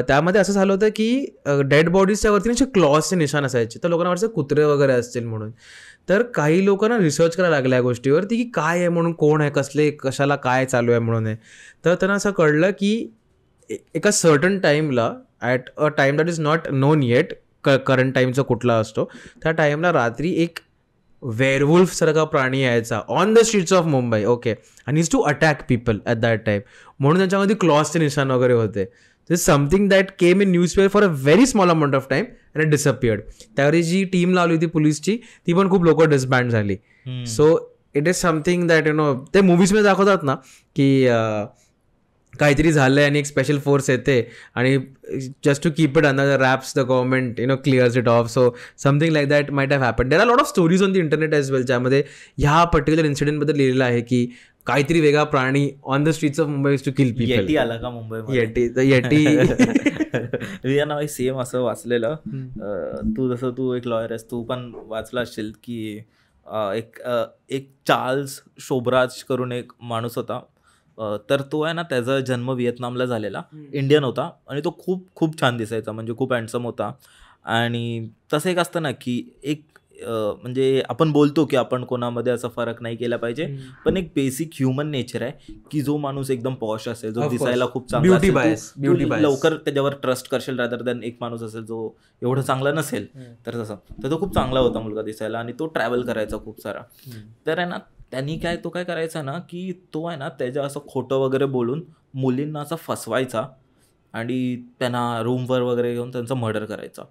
त्यामध्ये असं झालं होतं की डेड बॉडीजच्या वरती असे क्लॉसचे निशाण असायचे, तर लोकांना वाटतं कुत्रे वगैरे असतील म्हणून. तर काही लोकांना रिसर्च करायला लागल्या या गोष्टीवरती की काय आहे म्हणून, कोण आहे, कशाला काय चालू आहे म्हणून आहे. तर त्यांना असं कळलं की एका सर्टन टाईमला, at a time that is not non eight, current टाईमचा कुठला असतो, त्या टाईमला रात्री एक वेअरवुल्फ सारखा प्राणी यायचा on the streets of Mumbai. Okay. आणि is to attack people at that time. म्हणून त्यांच्यामध्ये क्लॉसचे निशाण वगैरे होते. This something that came in newspaper for a very small amount of time and it disappeared. त्यावेळी जी टीम लावली होती पोलिसची ती पण खूप लोक डिसबँड झाली. So it is something that ते मूवीजमध्ये दाखवतात ना की काहीतरी झालंय आणि एक स्पेशल फोर्स येते आणि just to keep it under the wraps the government clears it off. So something like that might have happen. There are lot of stories on the internet as well, ज्यामध्ये ह्या particular इन्सिडेंटबद्दल लिहिलेलं आहे की काहीतरी वेगळा प्राणी on the streets of Mumbai to kill people. Yeti आला का मुंबई? येटी सेम असं वाचलेलं. तू एक लॉयर आहेस, तू पण वाचलं असेल की एक चार्ल्स शोभराज करून एक माणूस होता. तर तो आहे ना, त्याचा जन्म व्हिएतनामला झालेला, इंडियन होता आणि तो खूप खूप छान दिसायचा, म्हणजे खूप हँडसम होता. आणि तसं एक असतं ना की एक म्हणजे आपण बोलतो की आपण कोणामध्ये असा फरक नाही केला पाहिजे, पण एक बेसिक ह्युमन नेचर आहे की जो माणूस एकदम पॉश असेल, जो दिसायला खूप चांगला असेल, लवकर त्याच्यावर ट्रस्ट करशील रादर दॅन एक माणूस असेल जो एवढं चांगला नसेल. तर तसं तर तो खूप चांगला होता मुलगा दिसायला आणि तो ट्रॅव्हल करायचा खूप सारा. तर आहे ना, तो काय करायचा ना की तो आहे ना त्याच्या असं खोटं वगैरे बोलून मुलींना असं फसवायचा आणि त्यांना रूमवर वगैरे घेऊन त्यांचं मर्डर करायचा.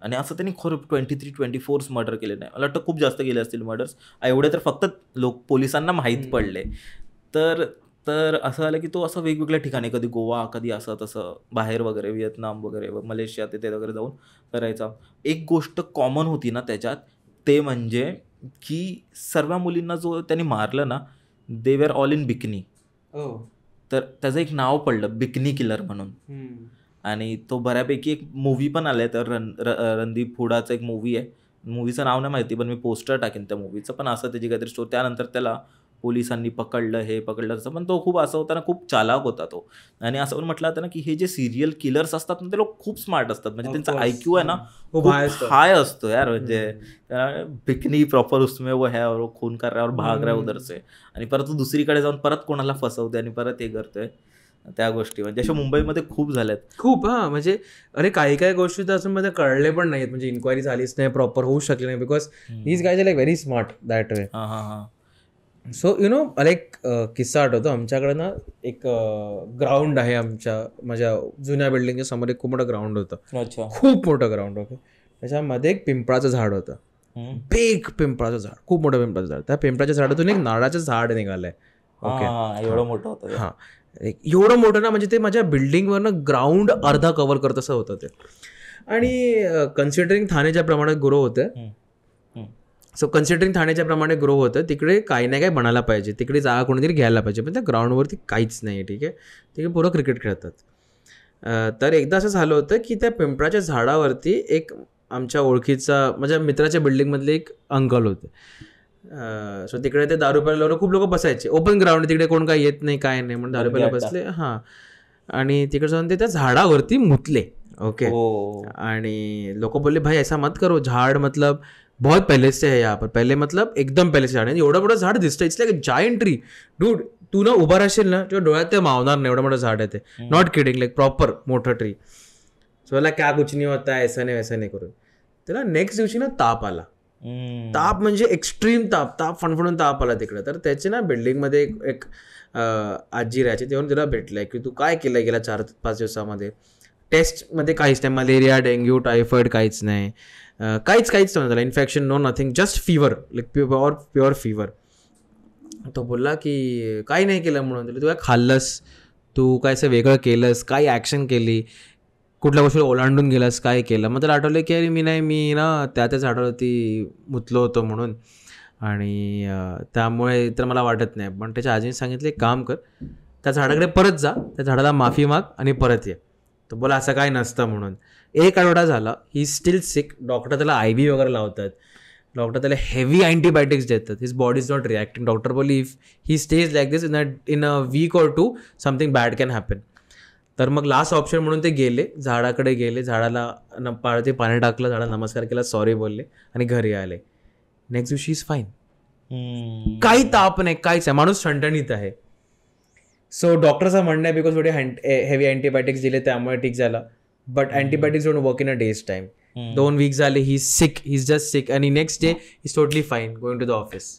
आणि असं त्यांनी खरं 23-24 मर्डर केले नाही, मला वाटतं खूप जास्त केले असतील मर्डर्स. एवढे तर फक्त पोलिसांना माहीत पडले. तर असं झालं की तो असं वेगवेगळ्या ठिकाणी, कधी गोवा, कधी असं तसं बाहेर वगैरे, व्हिएतनाम वगैरे, मलेशिया तिथे वगैरे जाऊन करायचा. एक गोष्ट कॉमन होती ना त्याच्यात, ते म्हणजे की सर्व मुलींना जो त्यांनी मारलं ना, they were all in bikini. तर त्याचं एक नाव पडलं बिकनी किलर म्हणून. आणि तो बऱ्यापैकी एक मूवी पण आलाय, तर रणदीप हुडाचा एक मूवी आहे. मूवीचं नाव नाही माहिती, पण मी पोस्टर टाकेन त्या मूवीचं. पण असं त्याची काहीतरी स्टोरी. त्यानंतर त्याला पोलिसांनी पकडलं, हे पकडलं तसं. पण तो खूप असं होता ना, खूप चालाक होता तो. आणि असं पण म्हटलं जातं ना की हे जे सिरियल किलर्स असतात ना, ते लोक खूप स्मार्ट असतात. म्हणजे त्यांचा IQ आहे ना खूप हाय असतो यार. म्हणजे बिकनी प्रॉपर उसमें वो है और वो खून कर रहा है और भाग रहा है उधर से, आणि परत तो दुसरीकडे जाऊन परत कोणाला फसवते आणि परत हे करतोय. त्या गोष्टी म्हणजे अशा मुंबईमध्ये खूप झाल्यात खूप. म्हणजे अरे काही काही गोष्टी तर असं मध्ये कळले पण नाहीत, म्हणजे इन्क्वायरी झालीच नाही, प्रॉपर होऊ शकली नाही, because these guys are like very smart that way. So you know, मला एक किस्सा आठवतो. आमच्याकडे ना एक ग्राउंड आहे, माझ्या जुन्या बिल्डिंगच्या समोर एक खूप मोठं ग्राउंड होतं. खूप मोठं ग्राउंड. ओके, त्याच्यामध्ये एक पिंपळाचं झाड होतं, बिग पिंपळाचं झाड, खूप मोठं पिंपळाचं झाड. त्या पिंपळाच्या झाडातून एक नारळाचं झाड निघालंय. ओके, एवढं मोठं होतं. हां, एवढं मोठं ना, म्हणजे ते माझ्या बिल्डिंगवरनं ग्राउंड अर्धा कव्हर करत असं होतं ते. आणि कन्सिडरिंग ठाण्याच्या प्रमाणात ग्रो होतं, सो कन्सिडरिंग ठाण्याच्या प्रमाणे ग्रो होतं, तिकडे काही ना काही बनायला पाहिजे, तिकडे जागा कोणीतरी घ्यायला पाहिजे. पण त्या ग्राउंडवरती काहीच नाही. ठीक आहे, तिकडे पोरं क्रिकेट खेळतात. तर एकदा असं झालं होतं की त्या पिंपळाच्या झाडावरती एक आमच्या ओळखीचा, माझ्या मित्राच्या बिल्डिंगमधले एक अंकल होते. सो तिकडे ते दारू प्यायला खूप लोक बसायचे. ओपन ग्राउंड, तिकडे कोण काही येत नाही, काय नाही, म्हणून दारू प्यायला बसले. हां, आणि तिकडे जाऊन ते त्या झाडावरती मुतले. ओके, आणि लोक बोलले भाई ऐसा मत करो, झाड मतलब बहुत पहले से है यहाँ पर, पहले मतलब एकदम पहले से झाड आहे, एवढं मोठं झाड दिसतं, it's like giant tree dude. तू ना उभा राहशील ना, तुझ्या डोळ्यात ते मावणार नाही, एवढं मोठं झाड आहे ते. नॉट किडिंग, लाईक प्रॉपर मोठं ट्री. सो मला क्या कुछ नाही होता, ऐसा नाही वैसा नाही करून. त्याला नेक्स्ट दिवशी ना ताप आला. ताप म्हणजे एक्स्ट्रीम ताप फणफणून ताप आला तिकडे. तर त्याचे ना बिल्डिंगमध्ये एक आजी राहायची, तेव्हा तिला भेटलंय की तू काय केलं गेल्या 4-5 दिवसामध्ये. टेस्टमध्ये काहीच नाही, मलेरिया, डेंग्यू, टायफॉइड काहीच नाही, काहीच नव्हतं त्याला, infection no nothing, just fever, like pure fever. तो बोलला की काही नाही केलं म्हणून. तू काय खाल्लंस, तू काय असं वेगळं केलंस, काय ॲक्शन केली, कुठल्या गोष्टी ओलांडून गेलास, काय केलं. मग त्याला आठवलं की अरे मी ना त्या झाडावरती मुतलो होतो म्हणून, आणि त्यामुळे तर मला वाटत नाही. पण त्याच्या आजीने सांगितले एक काम कर, त्या झाडाकडे परत जा, त्या झाडाला माफी माग आणि परत ये. तर बोला असं काय नसतं म्हणून. एक आठवडा झाला, ही स्टील सिक. डॉक्टर त्याला IV वगैरे लावतात, डॉक्टर त्याला हेवी अँटीबायोटिक्स देतात. His body is not reacting. Doctor बोलली if he stays like this in a week or 2 something bad can happen. तर मग लास्ट ऑप्शन म्हणून ते गेले, झाडाकडे गेले, झाडाला पाणी टाकलं, झाडाला नमस्कार केला, सॉरी बोलले आणि घरी आले. नेक्स्ट दिवशी इज फाईन, काही ताप नाही, काहीच आहे, माणूस ठणठणीत आहे. सो डॉक्टरचं म्हणणं आहे बिकॉज थोडे हेवी अँटीबायोटिक्स दिले त्यामुळे ठीक झाला. But antibiotics don't work in a day's time. 2 week झाले, he is sick, he is just sick, आणि next day is totally fine, going to the office.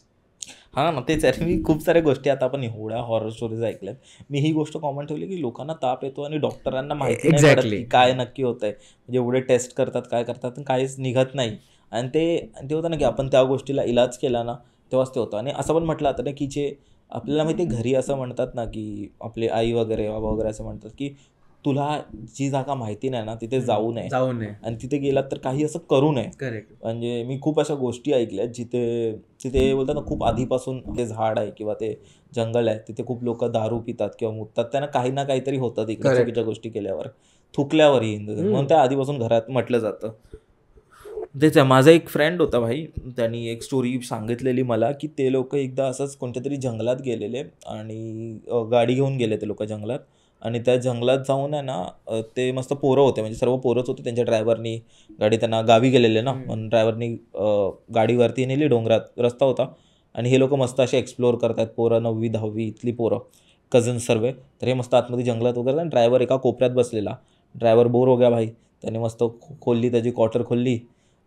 हां ना, तेच आहे. मी खूप साऱ्या गोष्टी, आता आपण एवढ्या हॉरर स्टोरीज ऐकल्यात, मी ही गोष्ट कॉमन ठेवली की लोकांना ताप येतो आणि डॉक्टरांना माहिती नाही पडत की काय नक्की होत आहे. म्हणजे एवढे टेस्ट करतात, काय करतात, काहीच निघत नाही. आणि ते होतं ना की आपण त्या गोष्टीला इलाज केला ना, तेव्हाच ते होतं. आणि असं पण म्हटलं जातं ना की जे आपल्याला माहिती आहे, घरी असं म्हणतात ना की आपले आई वगैरे, बाबा वगैरे असं म्हणतात की तुला जी जागा माहिती नाही ना, तिथे जाऊ नये, आणि तिथे गेलात तर काही असं करू नये. करेक्ट. म्हणजे मी खूप अशा गोष्टी ऐकल्यात तिथे बोलतात ना, खूप आधीपासून ते झाड आहे किंवा ते जंगल आहे, तिथे खूप लोक दारू पितात किंवा मुततात, त्यांना काही ना काहीतरी होतं तिकडे चुकीच्या गोष्टी केल्यावर, थुकल्यावरही, म्हणून त्या आधीपासून घरात म्हटलं जातं. तेच आहे. माझा एक फ्रेंड होता भाई, त्यांनी एक स्टोरी सांगितलेली मला की ते लोक एकदा असंच कोणत्या तरी जंगलात गेलेले, आणि गाडी घेऊन गेले ते लोक जंगलात, आणि त्या जंगलात जाऊन आहे ना, ते मस्त पोरं होते, म्हणजे सर्व पोरंच होते. त्यांच्या ड्रायव्हरनी गाडी, त्यांना गावी गेलेले ना, म्हणून ड्रायव्हरनी गाडीवरती नेली, डोंगरात रस्ता होता, आणि हे लोक मस्त असे एक्सप्लोअर करतात, पोरं 9वी 10वी इथली पोरं, कझन्स सर्व. तर हे मस्त आतमध्ये जंगलात वगैरे, आणि ड्रायव्हर एका कोपऱ्यात बसलेला. ड्रायव्हर बोर हो गया भाई, त्याने मस्त खोलली त्याची क्वार्टर खोलली,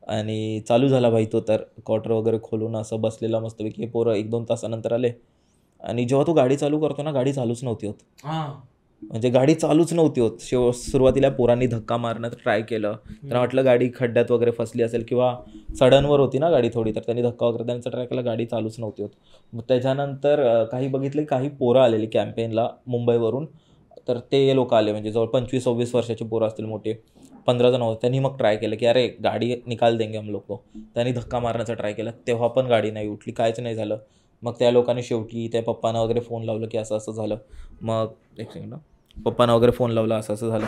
आणि चालू झाला भाई तो, तर क्वार्टर वगैरे खोलून असं बसलेला मस्तपैकी. हे पोरं 1-2 तासानंतर आले, आणि जेव्हा तो गाडी चालू करतो ना, गाडी चालूच नव्हती होत. म्हणजे गाडी चालूच नव्हती होत. सुरुवातीला पोरांनी धक्का मारण्याचं ट्राय केलं, त्यांना वाटलं गाडी खड्ड्यात वगैरे फसली असेल किंवा सडनवर होती ना गाडी थोडी, तर त्यांनी धक्का वगैरे त्यांचा ट्राय केला, गाडी चालूच नव्हती होत. मग त्याच्यानंतर काही बघितले, काही पोरं आलेली कॅम्पेनला मुंबईवरून, तर ते लोक आले म्हणजे जवळ 25-26 वर्षाची पोरं असतील मोठे, 15 जण होते. त्यांनी मग ट्राय केलं की अरे गाडी निकाल देंगे हम लोग. त्यांनी धक्का मारण्याचा ट्राय केला, तेव्हा पण गाडी नाही उठली, काहीच नाही झालं. मग त्या लोकांनी शेवटी त्या पप्पांना वगैरे फोन लावलं की असं असं झालं. मग एक सेकंड, पप्पांना वगैरे फोन लावला, असं असं झालं.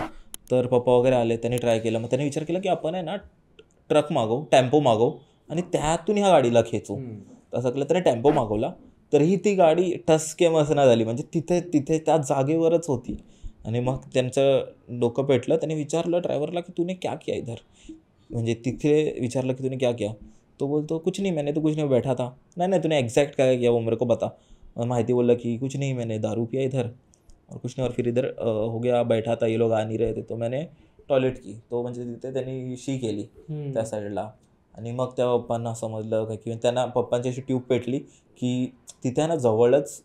तर पप्पा वगैरे आले, त्यांनी ट्राय केलं. मग त्यांनी विचार केला की आपण आहे ना ट्रक मागवू, टेम्पो मागवू आणि त्यातून ह्या गाडीला खेचू. तसं केलं, त्याने टेम्पो मागवला, तरीही ती गाडी टसके मसना झाली, म्हणजे तिथे त्या जागेवरच होती. आणि मग त्यांचं डोकं पेटलं. त्यांनी विचारलं ड्रायव्हरला की तूने क्या किया इधर, म्हणजे तिथे विचारलं की तूने क्या किया. तो बोलतो कुछ नहीं, मैंने तो कुछ नहीं, बैठा था. नहीं तूने एग्जैक्ट क्या किया वो मेरे को बता. माहिती बोलला की कुछ नहीं, मैंने दारू पिया इधर और कुछ नहीं, और फिर इधर हो गया, बैठा था, ये लोग आ नहीं रहे थे, तो मैंने टॉयलेट की. तो म्हणजे तिथे त्यांनी शी केली त्या साईडला. आणि मग त्या पप्पांना समजलं का की त्यांना पप्पांची अशी ट्यूब पेटली की तिथे ना जवळच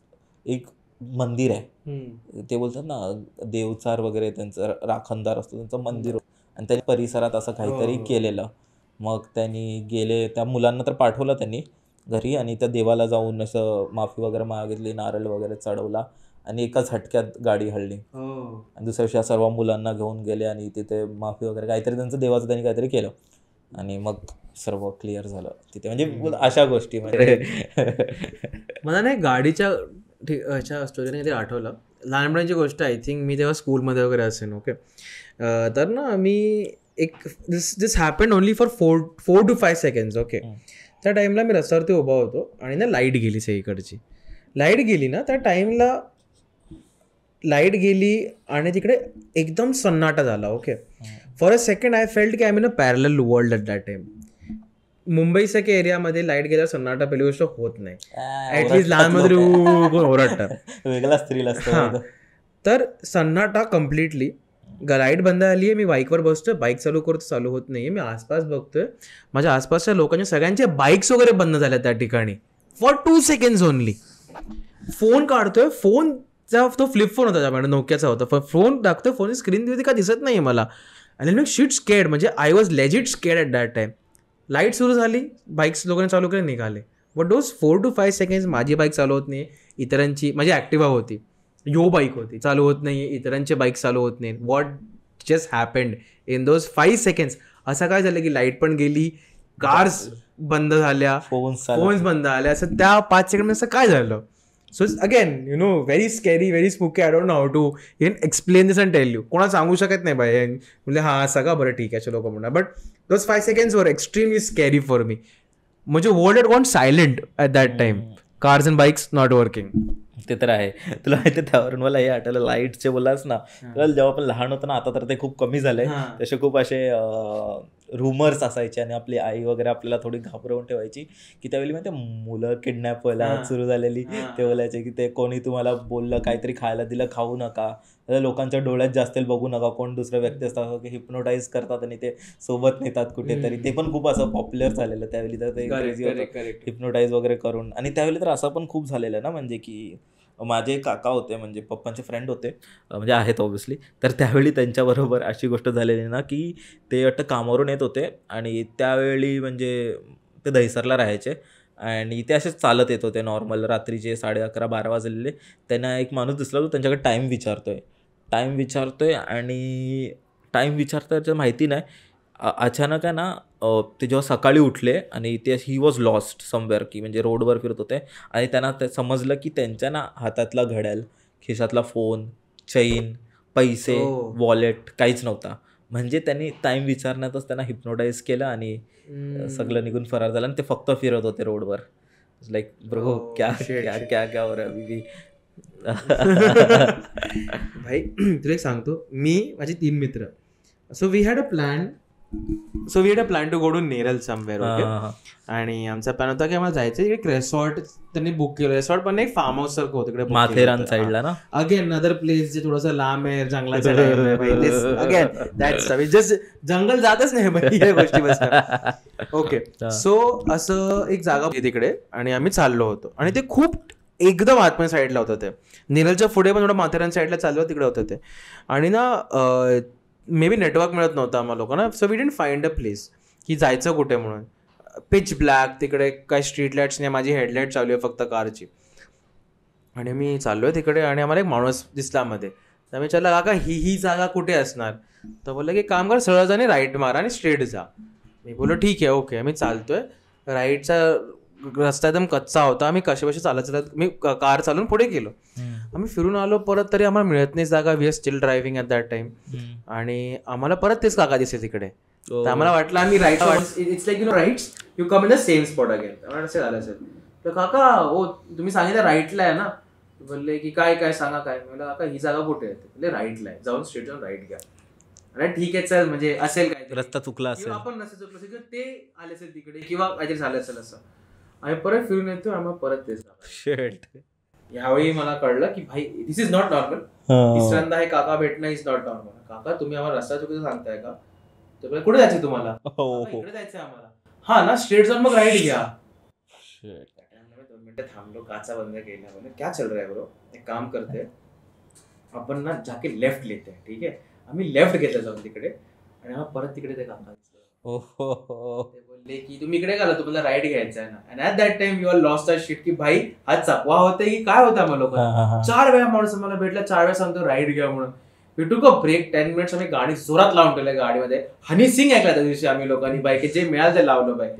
एक मंदिर आहे. ते बोलतात ना देवचार वगैरे, त्यांचं राखणदार असतो त्यांचं मंदिर, आणि त्यांनी परिसरात असं काहीतरी केलेलं. मग त्यांनी गेले, त्या मुलांना तर पाठवलं त्यांनी घरी, आणि त्या देवाला जाऊन असं माफी वगैरे मागितली, नारळ वगैरे चढवला, आणि एकाच झटक्यात गाडी हलली. आणि दुसऱ्या दिवशी सर्व मुलांना घेऊन गेले आणि तिथे माफी वगैरे काहीतरी त्यांचं देवाचं त्यांनी काहीतरी केलं, आणि मग सर्व क्लिअर झालं तिथे. म्हणजे अशा गोष्टी म्हणजे मला नाही गाडीच्या ह्याच्या स्टोरीने ते आठवलं. लहानपणाची गोष्ट, आय थिंक मी तेव्हा स्कूलमध्ये वगैरे असेन. ओके, तर ना मी एक this happen only for 4 to 5 seconds. Okay, त्या टाईमला मी रस्त्यावरती उभा होतो आणि ना लाईट गेली, सगळीकडची लाईट गेली ना. त्या टाईमला लाईट गेली आणि तिकडे एकदम सन्नाटा झाला. Okay, for a second I felt की I am in a parallel world at that time. मुंबईसारख्या एरियामध्ये लाईट गेल्यावर सन्नाटा पहिली गोष्ट होत नाही, ॲटलिस्ट लहानमध्ये ओरडतात, वेगळाच थ्रिल असतं. तर सन्नाटा कम्प्लिटली, लाईट बंद आली आहे. मी बाईकवर बसतोय, बाईक चालू करतो, चालू होत नाही. मी आसपास बघतोय, माझ्या आसपासच्या लोकांच्या सगळ्यांच्या बाईक्स वगैरे बंद झाल्या त्या ठिकाणी फॉर 2 seconds ओनली. फोन काढतोय, फोनचा तो फ्लिप फोन होता त्यामध्ये, नोकियाचा होता. फोन टाकतोय, फोनची स्क्रीन तिथे का दिसत नाही मला. आणि मी शिट स्केअर्ड, म्हणजे I was legit scared at that time. Light सुरू झाली, बाईक्स लोकांनी चालू केले, निघाले. बट दोज 4 to 5 seconds माझी बाईक चालू होत नाही, इतरांची, माझी ॲक्टिवा होती, यो बाईक होती, चालू होत नाही, इतरांचे बाईक चालू होत नाही. What just happened in those 5 seconds? असं काय झालं की लाईट पण गेली, कार्स बंद झाल्या, फोन्स बंद झाल्या, असं त्या 5 seconds असं काय झालं? So again very scary, very spooky. I don't know how to explain this and tell you. कोणा सांगू शकत नाही बाय, म्हणजे हा सगळं बरं ठीक आहे लोक म्हणणार. बट दोज 5 seconds वर एक्स्ट्रीमली स्कॅरी फॉर मी. म्हणजे world had gone silent at that time. Cars and bikes not working. ते तर आहे. तुला माहिती आहे, त्यावरून मला हे आठवलं, लाईटचे बोलास ना, जेव्हा आपण लहान होतो ना, आता तर ते खूप कमी झालंय, तसे खूप असे रुमर्स असायचे, आणि आपली आई वगैरे आपल्याला थोडी घाबरवून ठेवायची की त्यावेळी माहिती मुलं किडनॅप व्हायला सुरू झालेली, ते बोलायचे की ते कोणी तुम्हाला बोललं, काहीतरी खायला दिलं, खाऊ नका, लोकांच्या डोळ्यात जास्त बघू नका, कोण दुसरे व्यक्ती असतात की हिप्नोटाईज करतात आणि ते सोबत नेतात कुठेतरी. ते पण खूप असं पॉप्युलर झालेलं त्यावेळी, तर ते क्रेझी होतं हिप्नोटाईज वगैरे करून. आणि त्यावेळी तर असं पण खूप झालेलं ना, म्हणजे की माझे काका होते, म्हणजे पप्पांचे फ्रेंड होते, म्हणजे आहेत ऑब्व्हियसली. तर त्यावेळी त्यांच्याबरोबर अशी गोष्ट झालेली ना की ते वाटतं कामावरून येत होते, आणि त्यावेळी म्हणजे ते दहिसरला राहायचे, आणि ते असेच चालत येत होते नॉर्मल, रात्रीचे 11:30-12 वाजलेले. त्यांना एक माणूस दिसला, तो त्यांच्याकडे टाईम विचारतोय आणि टाईम विचारता माहिती नाही, अचानक आहे ना ते जेव्हा सकाळी उठले आणि ते ही वॉज लॉस्ट समवेअर, की म्हणजे रोडवर फिरत होते, आणि त्यांना ते समजलं की त्यांच्या ना हातातला घड्याळ, खिशातला फोन, चैन, पैसे, वॉलेट काहीच नव्हता. म्हणजे त्यांनी टाईम विचारण्यातच त्यांना हिप्नोटाईज केलं आणि सगळं निघून फरार झालं, आणि ते फक्त फिरत होते रोडवर. लाईक ब्रो क्या हो रहा है भाई. तुला एक सांगतो, मी माझे 3 मित्र, so we had a plan to go to Neral somewhere. Okay, आणि आमचा प्लॅन होता की आम्हाला जायचं एक रिसॉर्ट त्यांनी बुक केलं. रिसॉर्ट पण एक फार्म हाऊस सारखं होतं तिकडे माथेरान साईडला ना. अगेन अदर प्लेस जे थोडंसं लांब आहे, जंगलाचं अगेन दॅट्स जस्ट जंगल जातच नाही भाई या गोष्टी बस. ओके, सो असं एक जागा होती तिकडे, आणि आम्ही चाललो होतो, आणि ते खूप एकदम आतमध्ये साईडला होतं ते. नेरलच्या पुढे पण थोडं माथेरान साईडला चाललं तिकडे होतं ते. आणि ना मे बी नेटवर्क मिळत नव्हतं आम्हाला लोकांना. So we didn't find a place की जायचं कुठे म्हणून. पिच ब्लॅक, तिकडे काही स्ट्रीट लाईट्स नाही, माझी हेडलाईट चालू आहे फक्त कारची. आणि मी चाललो आहे तिकडे आणि आम्हाला एक माणूस दिसला मध्ये. तर मी विचारलं काका ही जागा कुठे असणार. तर बोललं की काम कर, सरळ जा आणि राईट मारा आणि स्ट्रेट जा. मी बोललो ठीक आहे ओके. मी चालतोय, राईटचा रस्ता एकदम कच्चा होता. आम्ही कसे चालत मी कार चालून पुढे गेलो. आम्ही फिरून आलो परत, तरी आम्हाला मिळत नाही जागा. We are still driving at that time. आणि आम्हाला परत तेच काका दिसले तिकडे. तर आम्हाला वाटलं आम्ही right, it's like rights you come in the same spot again. असं झालं असेल. तर काका हो तुम्ही सांगितलं राईटला आहे ना. बोलले की काय सांगा काय. म्हणलं काका ही जागा कुठे आहे. म्हणजे राईटला आहे, जाऊन स्ट्रेट जाऊन राईट घ्या. अरे ठीक आहे चल, म्हणजे असेल काय रस्ता चुकला असेल, आपण रस्ता चुकला असेल किंवा ते आले असेल तिकडे किंवा काहीतरी झालं असेल असं. आम्ही परत फिरून येतो, आम्हाला परत तेच. यावेळी मला कळलं की भाई दिस इज नॉट नॉर्मल. तिसऱ्यांदा हे काका भेटणं इज नॉट नॉर्मल. काका तुम्ही आम्हाला रस्ता चुकीचा सांगताय का. तर कुठे जायचं तुम्हाला. इकडे जायचंय आम्हाला. हा ना स्ट्रेट जाऊन मग राईट घ्या. 2 मिनिटं थांबलो, काचा बंद केला. बोले क्या चल रहा है ब्रो, एक काम करते आपण ना जाके लेफ्ट लेते हैं. ठीक आहे. आम्ही लेफ्ट घेतलं जाऊन तिकडे आणि हा परत तिकडे ते काका ते बोलले की तुम्ही इकडे गेला, तुम्हाला राईट घ्यायचा आहे ना. And at that time you are lost a shit की भाई हा चकवा होता की काय होता. आम्हाला लोकांना 4 वेळा माणूस मला भेटला, 4 वेळा सांगतो राईट घ्या म्हणून. वी टूक अ ब्रेक 10 मिनिट्स. आम्ही गाडी जोरात लावून ठेवल्या गाडीमध्ये. हनी सिंग ऐकला त्या दिवशी आम्ही लोकांनी बाय की जे मिळालं ते लावलं bye.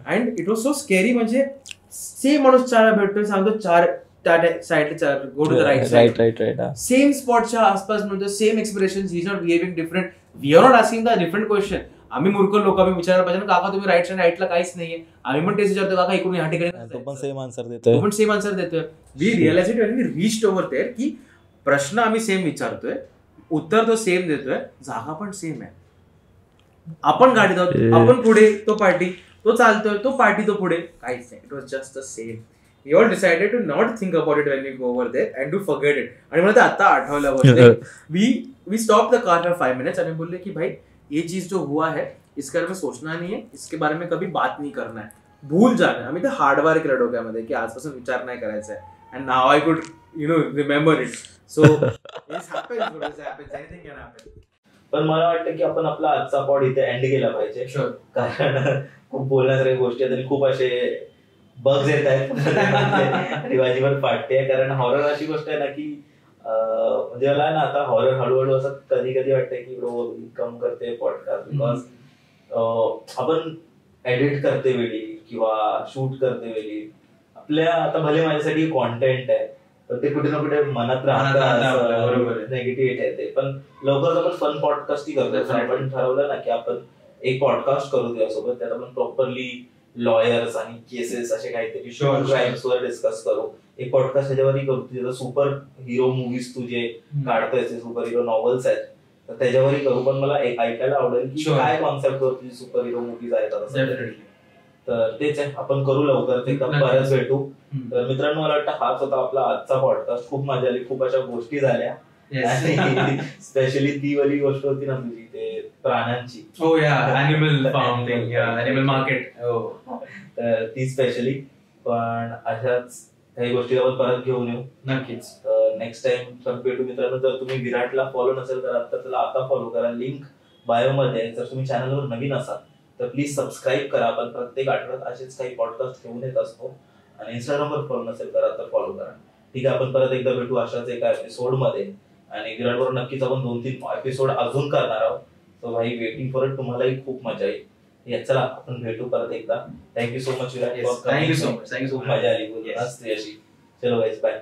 And it was so scary. म्हणजे सेम माणूस 4 वेळा भेटतो, सांगतो 4 साईडला go to the right. Same स्पॉटच्या आसपास मिळतो, same expression. He is not behaving different. We are not asking the different question. आम्ही मूर्ख लोक, आम्ही विचारायला पाहिजे ना काका तुम्ही राईट साईड राईटला काहीच नाहीये. आम्ही पण तेच विचारतो काका इकडून ह्या ठिकाणी. तो पण सेम आन्सर देतोय. We realise it when we reached over there की प्रश्न आम्ही सेम विचारतोय, उत्तर तो सेम देतोय, जागा पण सेम आहे. आपण गाडीत आहोत, आपण पुढे, तो पार्टी, तो चालतोय, तो पार्टी, तो पुढे, काहीच नाही. It was just the same. We all decided to not think about it when we go over there and to forget it. आणि मला ते आता आठवलं. we stopped the car for 5 minutes आणि बोलले की भाई ये चीज जो हुआ है इसके बारे में सोचना नहीं है, इसके बारे में कभी बात नहीं करना है, भूल जाना है. आम्ही ते हार्डवायर केलं डोक्यामध्ये की आजपासून विचार नाही करायचा आहे. And now I could remember it. So पण मला वाटतं की आपण आपला आजचा पॉड इथे एंड केला पाहिजे. कारण खूप बोलण्यासारख्या गोष्टी आहेत आणि खूप असे बग्स येत आहेत. रिवाजी पण फाटते. कारण हॉरर अशी गोष्ट आहे ना की म्हणजे मला ना आता हॉरर हळूहळू असं कधी कधी वाटतं की ब्रो कम करते पॉडकास्ट. बिकॉज आपण एडिट करते वेळी किंवा शूट करते वेळी आपल्या आता भले माझ्यासाठी कॉन्टेंट आहे तर ते कुठे ना कुठे मनात राहतं, नेगेटिव्हिटी येते. पण लवकरच आपण फन पॉडकास्टही करतो. आपण ठरवलं ना की आपण एक पॉडकास्ट करू त्यासोबत, त्यात आपण प्रॉपरली लॉयर्स आणि केसेस असे काहीतरी क्राईम्स वर डिस्कस करू. एक पॉडकास्ट त्याच्यावरही करू. तुझे सुपर हिरो मुव्हीज तू जे काढतोय, सुपर हिरो नॉव्हल्स आहेत तर त्याच्यावरही करू. पण मला ऐकायला आवडेल की काय कॉन्सेप्ट वर तुझी सुपर हिरो मुव्हीज आहेत. तर तेच आहे, आपण करू लवकर. एकदा परत भेटू. तर मित्रांनो मला वाटतं हाच होता आपला आजचा पॉडकास्ट. खूप मजा आली, खूप अशा गोष्टी झाल्या. स्पेशली ती वाली गोष्ट होती ना तुझी ते प्राण्यांची, अॅनिमल मार्केट, तर ती स्पेशली. पण अशाच काही गोष्टी आपण परत घेऊन येऊ नक्कीच नेक्स्ट टाइम. भेटू मित्रांनो. जर तुम्ही विराटला फॉलो नसेल तर त्याला आता फॉलो करा, लिंक बायो मध्ये. जर तुम्ही चॅनलवर नवीन असाल तर प्लीज सबस्क्राईब करा. आपण प्रत्येक आठवड्यात असेच काही पॉडकास्ट घेऊन येत असतो. आणि इंस्टाग्रामवर फॉलो नसेल तर आता फॉलो करा. ठीक आहे, आपण परत एकदा भेटू अशाच एका एपिसोड मध्ये. आणि विराटवर नक्कीच आपण 2-3 एपिसोड अजून करणार आहोत. सो भाई वेटिंग फॉर इट. तुम्हालाही खूप मजा येईल. चला आपण भेटू परत एकदा. Thank you so much Virat. Thank you so much. मजा आली बोलून. चलो गाईज बाय.